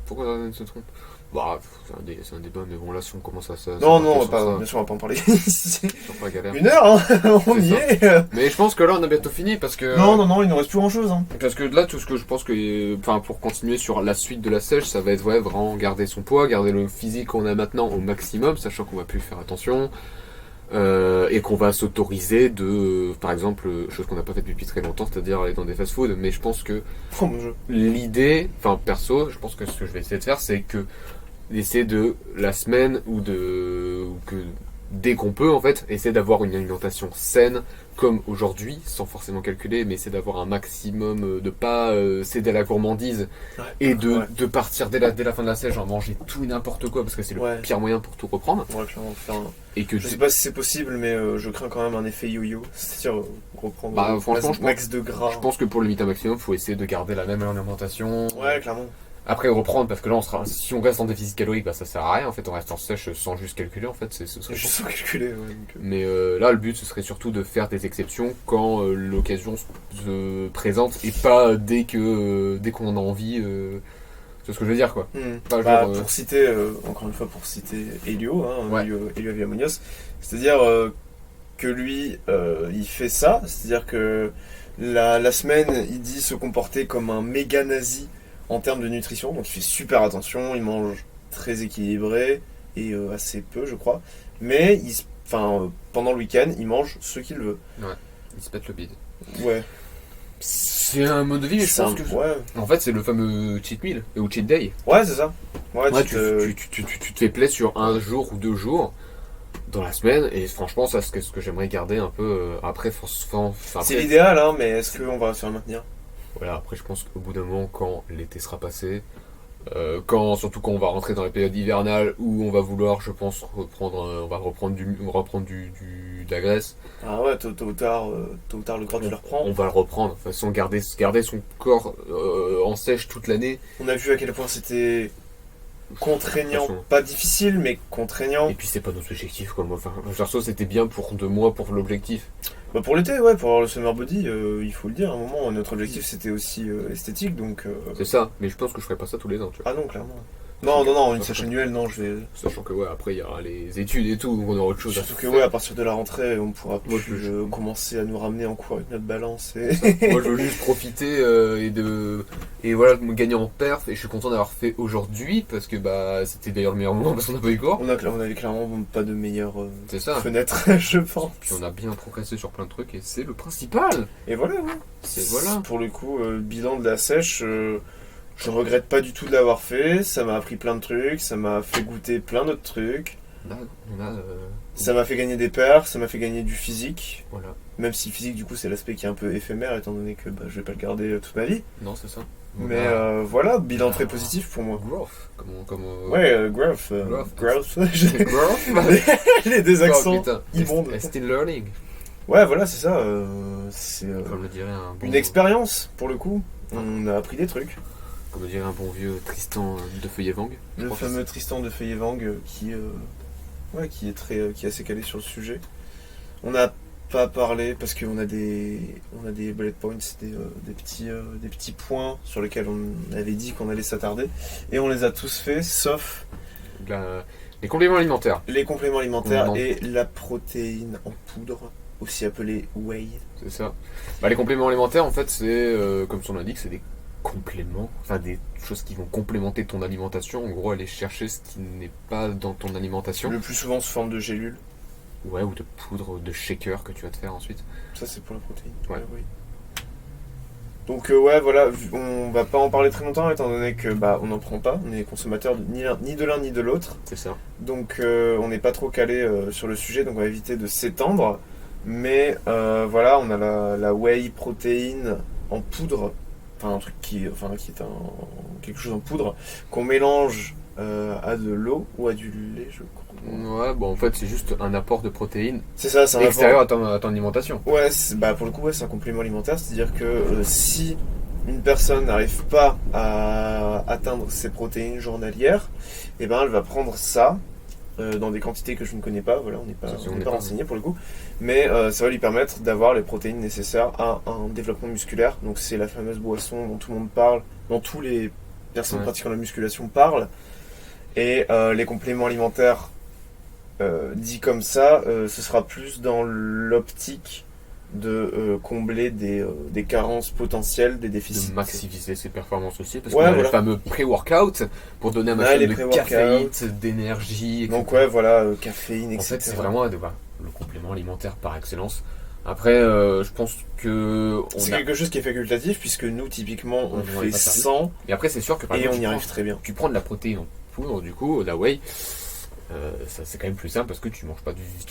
Pourquoi certains se trompent? Bah, c'est un débat, mais bon, là, si on commence à ça. Non, bien sûr, on va pas en parler ici. Pas galère. 1 heure, hein, on y est. Mais je pense que là, on a bientôt fini parce que. Non, il nous reste plus grand chose. Hein. Parce que là, tout ce que je pense que. Enfin, pour continuer sur la suite de la sèche, ça va être vraiment garder son poids, garder le physique qu'on a maintenant au maximum, sachant qu'on va plus faire attention. Et qu'on va s'autoriser de, par exemple, chose qu'on n'a pas fait depuis très longtemps, c'est-à-dire aller dans des fast-food. Mais je pense que l'idée, enfin perso, je pense que ce que je vais essayer de faire, c'est que d'essayer de la semaine ou que dès qu'on peut en fait, essayer d'avoir une alimentation saine comme aujourd'hui, sans forcément calculer, mais essayer d'avoir un maximum, de pas céder à la gourmandise et de partir dès la fin de la sèche, en manger tout et n'importe quoi parce que c'est le pire moyen pour tout reprendre. Ouais, clairement. Et que je sais pas si c'est possible, mais je crains quand même un effet yo-yo, c'est-à-dire reprendre max de gras. Je pense que pour limiter un maximum, il faut essayer de garder la même alimentation. Ouais, clairement. Après reprendre, parce que là si on reste en déficit calorique, bah ça sert à rien en fait, on reste en sèche sans juste calculer en fait. Juste sans calculer, ouais. Mais là le but ce serait surtout de faire des exceptions quand l'occasion se présente et pas dès qu'on en a envie. C'est ce que je veux dire quoi. Pour citer, encore une fois pour citer Elio, Elio Viamonios, c'est-à-dire que lui il fait ça, c'est-à-dire que la semaine il dit se comporter comme un méga nazi en termes de nutrition, donc il fait super attention, il mange très équilibré et assez peu je crois, mais pendant le week-end il mange ce qu'il veut. Ouais, il se pète le bide. Ouais. C'est un mode de vie, je pense que. Ouais. En fait, c'est le fameux cheat meal ou cheat day. Ouais, c'est ça. Ouais, tu te fais plaisir sur 1 jour ou 2 jours dans la semaine, et franchement, ça c'est ce que j'aimerais garder un peu après. C'est l'idéal, hein, mais est-ce qu'on va se le maintenir? Voilà, après, je pense qu'au bout d'un moment, quand l'été sera passé, surtout quand on va rentrer dans la période hivernale où on va vouloir, je pense, reprendre de la graisse. Ah ouais, tôt ou tard le corps tu le reprends. On va le reprendre. De toute façon, garder son corps en sèche toute l'année. On a vu à quel point c'était contraignant, pas difficile, mais contraignant. Et puis c'est pas notre objectif, quoi. Enfin, perso, c'était bien pour 2 mois pour l'objectif. Bah pour l'été, ouais, pour avoir le summer body, il faut le dire, à un moment, notre objectif c'était aussi esthétique, donc... C'est ça, mais je pense que je ferai pas ça tous les ans, tu vois. Ah non, clairement. Non, une sèche annuelle, non, je vais... Sachant que, ouais, après, il y aura les études et tout, donc on aura autre chose à faire. Surtout que, ouais, à partir de la rentrée, on pourra commencer à nous ramener en cours avec notre balance. Moi, je veux juste profiter et voilà, me gagner en perf, et je suis content d'avoir fait aujourd'hui, parce que, bah, c'était d'ailleurs le meilleur moment, parce qu'on n'a pas eu cours. On avait clairement pas de meilleure fenêtre, je pense. Puis on a bien progressé sur plein de trucs, et c'est le principal. Et voilà, ouais. Pour le coup, bilan de la sèche... Je regrette pas du tout de l'avoir fait, ça m'a appris plein de trucs, ça m'a fait goûter plein d'autres trucs. Ça m'a fait gagner des perfs, ça m'a fait gagner du physique. Voilà. Même si le physique, du coup, c'est l'aspect qui est un peu éphémère, étant donné que je vais pas le garder toute ma vie. Non, c'est ça. Mais voilà, bilan très positif pour moi. Growth. Ouais, growth. Les deux accents immondes. Still learning. Ouais, voilà, c'est ça. C'est comme le dirait une expérience, pour le coup. On a appris des trucs. Comme dirait un bon vieux Tristan de Feuillet-Vang. Le fameux Tristan de Feuillet-Vang qui est assez calé sur le sujet. On n'a pas parlé parce qu'on a des bullet points, des petits points sur lesquels on avait dit qu'on allait s'attarder. Et on les a tous faits, sauf les compléments alimentaires. Les compléments alimentaires et la protéine en poudre, aussi appelée whey. C'est ça. Les compléments alimentaires, en fait, c'est, comme son l'indique, c'est des compléments, enfin des choses qui vont complémenter ton alimentation. En gros, aller chercher ce qui n'est pas dans ton alimentation. Le plus souvent sous forme de gélules. Ouais, ou de poudre, de shaker que tu vas te faire ensuite. Ça, c'est pour la protéine. Ouais. Oui. Donc ouais, voilà, on va pas en parler très longtemps étant donné que on n'en prend pas, on est consommateur ni de l'un ni de l'autre. C'est ça. Donc on n'est pas trop calé sur le sujet, donc on va éviter de s'étendre. Mais voilà, on a la whey protéine en poudre. Un truc qui est quelque chose en poudre qu'on mélange à de l'eau ou à du lait, je crois. Ouais, en fait c'est juste un apport de protéines. C'est ça, c'est extérieur à ton alimentation. Ouais, pour le coup c'est un complément alimentaire, c'est-à-dire que si une personne n'arrive pas à atteindre ses protéines journalières, elle va prendre ça dans des quantités que je ne connais pas. Voilà, on n'est pas renseigné pour le coup. Mais ça va lui permettre d'avoir les protéines nécessaires à un développement musculaire. Donc c'est la fameuse boisson dont tout le monde parle, dont tous les personnes pratiquant la musculation parlent. Et les compléments alimentaires, dit comme ça, ce sera plus dans l'optique de combler des carences potentielles, des déficits. De maximiser ses performances aussi, parce qu'on a le fameux pré-workout pour donner un maximum de caféine, d'énergie, etc. Donc caféine, etc. En fait, c'est vraiment le complément alimentaire par excellence. Après, je pense que... C'est quelque chose qui est facultatif, puisque nous, typiquement, on fait 100. Et après, c'est sûr que par exemple, on y arrive très bien. Tu prends de la protéine en poudre, du coup, la whey, ça c'est quand même plus simple parce que tu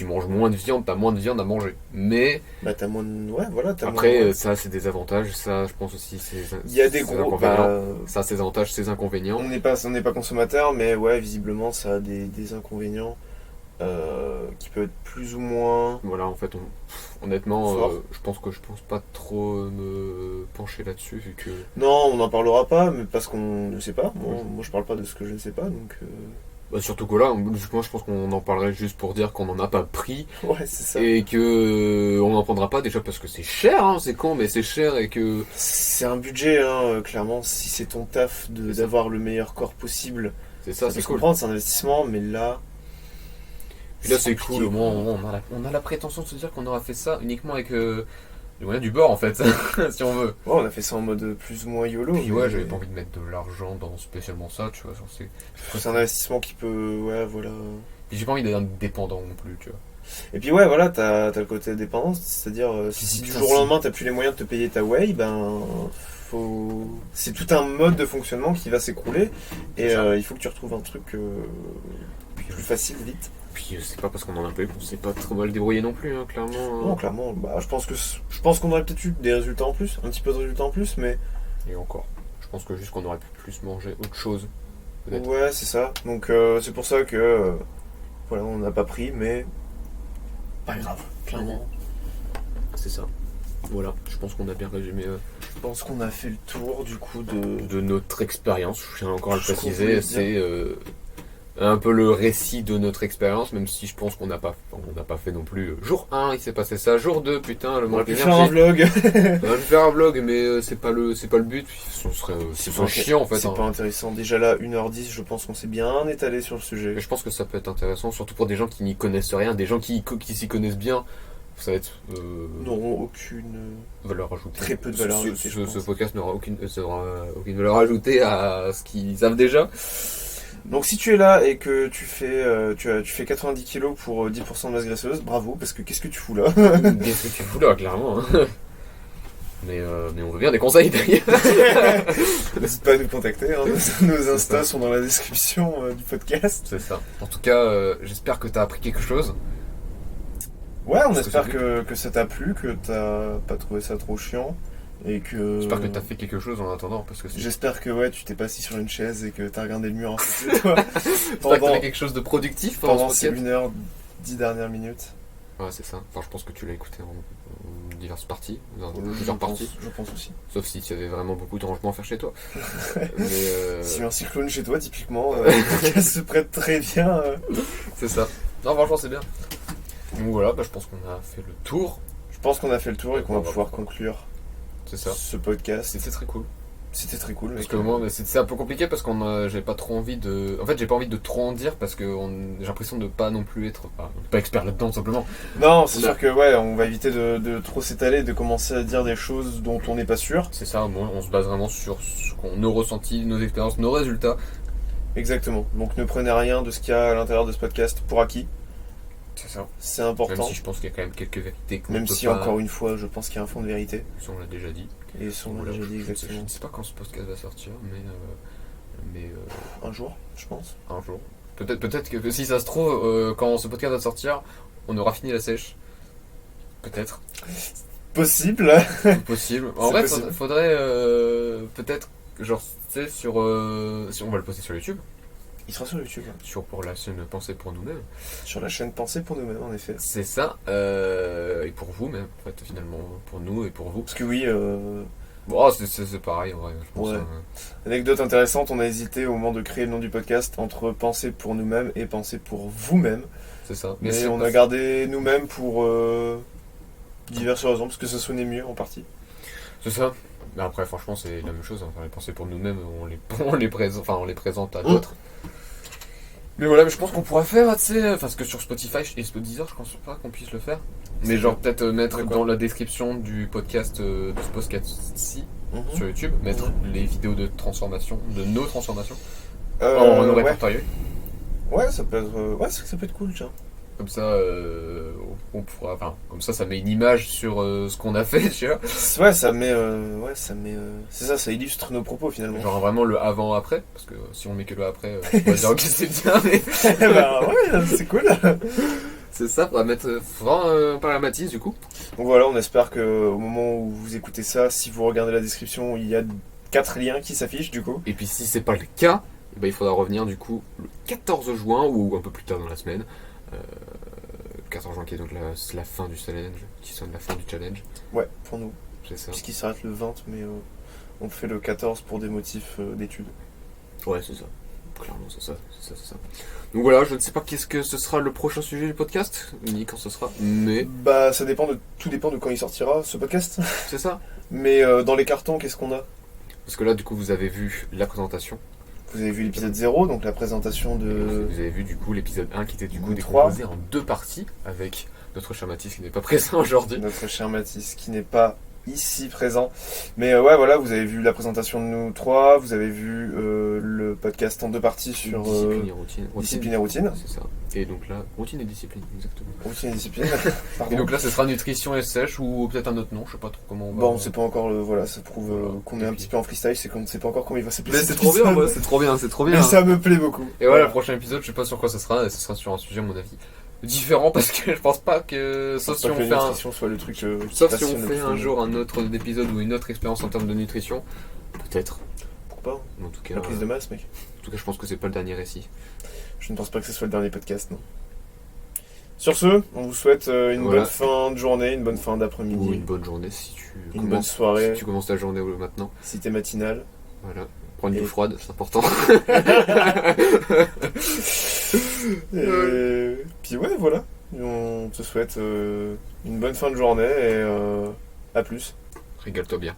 manges moins de viande, t'as moins de viande à manger. Mais t'as moins de... Après, ça c'est des avantages, ça je pense aussi il y a des gros inconvénients. Ça c'est des avantages, c'est des inconvénients. On n'est pas consommateur, mais visiblement ça a des inconvénients qui peuvent être plus ou moins. Voilà, en fait, honnêtement, je pense pas trop me pencher là-dessus vu que. Non, on n'en parlera pas, mais parce qu'on ne sait pas. Moi je parle pas de ce que je ne sais pas, donc. Surtout que là, moi je pense qu'on en parlerait juste pour dire qu'on n'en a pas pris. Ouais, c'est ça. Et que on n'en prendra pas déjà parce que c'est cher, hein, c'est con, mais c'est cher et que. C'est un budget, clairement, si c'est ton taf d'avoir le meilleur corps possible. C'est ça, c'est cool. Comprendre, c'est un investissement, mais là. Puis là, c'est cool, au moins on a la prétention de se dire qu'on aura fait ça uniquement avec les moyens du bord en fait, si on veut. Ouais, on a fait ça en mode plus ou moins YOLO. Puis j'avais pas envie de mettre de l'argent dans spécialement ça, tu vois. C'est un investissement qui peut, Puis j'ai pas envie d'être dépendant non plus, tu vois. Et puis t'as le côté dépendance, c'est-à-dire si du jour au lendemain t'as plus les moyens de te payer ta whey, c'est tout un mode de fonctionnement qui va s'écrouler et il faut que tu retrouves un truc plus facile, vite. Puis c'est pas parce qu'on en a pas eu qu'on s'est pas trop mal débrouillé non plus, hein, clairement. Non, clairement, je pense qu'on aurait peut-être eu des résultats en plus, un petit peu de résultats en plus, mais... Et encore, je pense que juste qu'on aurait pu plus manger autre chose, peut-être. Ouais, c'est ça, donc c'est pour ça que... on n'a pas pris, mais... Pas grave, clairement. C'est ça. Voilà, je pense qu'on a bien résumé. Je pense qu'on a fait le tour, du coup, de notre expérience, je tiens encore à le préciser, c'est... un peu le récit de notre expérience, même si je pense qu'on n'a pas fait non plus. Jour 1, il s'est passé ça. Jour 2, putain, le manque d'énergie. On aurait pu faire un vlog. On aurait pu faire un vlog, mais c'est pas le but. C'est chiant en fait. C'est pas intéressant. Déjà là, 1h10, je pense qu'on s'est bien étalé sur le sujet. Mais je pense que ça peut être intéressant, surtout pour des gens qui n'y connaissent rien, des gens qui s'y connaissent bien. Ça va être. N'auront aucune valeur ajoutée. Très peu de valeur ajoutée. Ce podcast n'aura aucune valeur ajoutée à ce qu'ils savent déjà. Donc si tu es là et que tu fais 90 kg pour 10% de masse graisseuse, bravo, parce que qu'est-ce que tu fous là? Qu'est-ce que tu fous là, clairement. Mais on veut bien des conseils d'ailleurs. N'hésite pas à nous contacter, nos Insta sont dans la description du podcast. C'est ça. En tout cas, j'espère que tu as appris quelque chose. Ouais, on espère que ça t'a plu, que t'as pas trouvé ça trop chiant. Et que... J'espère que t'as fait quelque chose en attendant, parce que j'espère que tu t'es pas assis sur une chaise et que t'as regardé le mur en face de toi. J'espère que t'as fait quelque chose de productif pendant ces 1h10 dernières minutes. Ouais, c'est ça. Enfin, je pense que tu l'as écouté en diverses parties, dans plusieurs parties. Je pense aussi. Sauf si tu avais vraiment beaucoup de rangement à faire chez toi. Si un cyclone chez toi, typiquement, le podcast se prête très bien. C'est ça. Non, franchement, c'est bien. Donc voilà, je pense qu'on a fait le tour. Je pense qu'on a fait le tour et qu'on va pouvoir conclure. C'est ça. Ce podcast. C'était très cool. C'était très cool. Parce que moi, c'est un peu compliqué parce que j'ai pas trop envie de. En fait, j'ai pas envie de trop en dire parce que j'ai l'impression de pas non plus être. Pas expert là-dedans, simplement. Non, c'est sûr que on va éviter de trop s'étaler, de commencer à dire des choses dont on n'est pas sûr. C'est ça, on se base vraiment sur nos ressentis, nos expériences, nos résultats. Exactement. Donc ne prenez rien de ce qu'il y a à l'intérieur de ce podcast pour acquis. C'est ça. C'est important. Même si je pense qu'il y a quand même quelques vérités qu'on Même si, encore une fois, je pense qu'il y a un fond de vérité. Ça, on l'a déjà dit. Et ça, on l'a déjà dit, exactement. Je ne sais pas quand ce podcast va sortir, mais un jour, je pense. Un jour. Peut-être que si ça se trouve, quand ce podcast va sortir, on aura fini la sèche. Peut-être. Possible. Possible. En vrai, faudrait peut-être, genre, tu sais, si on va le poster sur YouTube. Il sera sur YouTube. Pour la chaîne Pensée pour nous-mêmes. Sur la chaîne Pensée pour nous-mêmes, en effet. C'est ça. Et pour vous-même, en fait, finalement. Pour nous et pour vous. Parce que oui... Bon, c'est pareil, en vrai. Je pense, Anecdote intéressante, on a hésité au moment de créer le nom du podcast entre Pensée pour nous-mêmes et Pensée pour vous-même. C'est ça. Mais on a gardé nous-mêmes pour diverses raisons, parce que ça sonnait mieux, en partie. C'est ça. Mais après, franchement, c'est la même chose. Enfin, les pensées pour nous-mêmes, on les présente à d'autres. Mais voilà, mais je pense qu'on pourra faire, tu sais, parce que sur Spotify et Deezer, je pense pas qu'on puisse le faire. Mais genre peut-être mettre dans la description du podcast, de ce podcast-ci, sur YouTube, mettre les vidéos de transformation, de nos transformations, en répertorié. Ouais, ça peut être, ça peut être cool, tiens. Comme ça, on pourra, enfin, comme ça met une image sur ce qu'on a fait, tu vois. Ouais, ça met, c'est ça illustre nos propos finalement. Genre vraiment le avant-après, parce que si on met que le après, on va dire que c'est bien, mais. Bah ouais, c'est cool. C'est ça, on va mettre, par la Mathis du coup. Donc voilà, on espère que au moment où vous écoutez ça, si vous regardez la description, il y a 4 liens qui s'affichent du coup. Et puis si c'est pas le cas, il faudra revenir du coup le 14 juin ou un peu plus tard dans la semaine. 14 juin qui est donc la fin du challenge, qui sonne la fin du challenge. Ouais, pour nous. C'est ça. Puisqu'il s'arrête le 20, mais on fait le 14 pour des motifs d'études. Ouais, c'est ça. Clairement, c'est ça. Donc voilà, je ne sais pas qu'est-ce que ce sera le prochain sujet du podcast, ni quand ce sera, mais... Bah, tout dépend de quand il sortira, ce podcast. C'est ça. Mais dans les cartons, qu'est-ce qu'on a? Parce que là, du coup, vous avez vu la présentation. Vous avez vu l'épisode 0, donc la présentation de... Vous avez vu du coup l'épisode 1 qui était du coup décomposé en 2 parties, avec notre cher Mathis qui n'est pas présent aujourd'hui. Notre cher Mathis qui n'est pas ici présent. Mais ouais, voilà, vous avez vu la présentation de nous 3, vous avez vu le podcast en 2 parties sur... Discipline et routine. C'est ça. Et donc là, routine et discipline, exactement. Routine et discipline. Et donc là, ce sera nutrition et sèche ou peut-être un autre nom, je sais pas trop comment on va... Bon, on sait pas encore, voilà, ça prouve qu'on est un petit peu en freestyle, c'est qu'on ne sait pas encore comment il va s'appeler. Mais c'est trop bien, ouais, c'est trop bien. Mais ça me plaît beaucoup. Et voilà, le prochain épisode, je sais pas sur quoi ça sera, et ce sera sur un sujet, à mon avis, différent, parce que je pense pas que... Sauf si on fait soit le truc sauf si on fait un jour un autre épisode ou une autre expérience en termes de nutrition, peut-être. Pourquoi pas. En tout cas, la prise de masse, mec. En tout cas, je pense que c'est pas le dernier récit. Je ne pense pas que ce soit le dernier podcast, non. Sur ce, on vous souhaite une bonne fin de journée, une bonne fin d'après-midi. Ou une bonne journée si tu bonne soirée. Si tu commences ta journée maintenant. Si t'es matinal. Voilà. Prends une douche froide, c'est important. Et puis ouais, voilà. On te souhaite une bonne fin de journée et à plus. Régale-toi bien.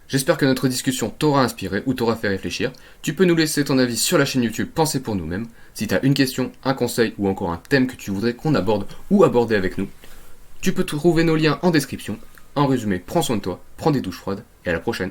J'espère que notre discussion t'aura inspiré ou t'aura fait réfléchir. Tu peux nous laisser ton avis sur la chaîne YouTube Penser pour nous-mêmes. Si tu as une question, un conseil ou encore un thème que tu voudrais qu'on aborde ou aborder avec nous, tu peux trouver nos liens en description. En résumé, prends soin de toi, prends des douches froides et à la prochaine.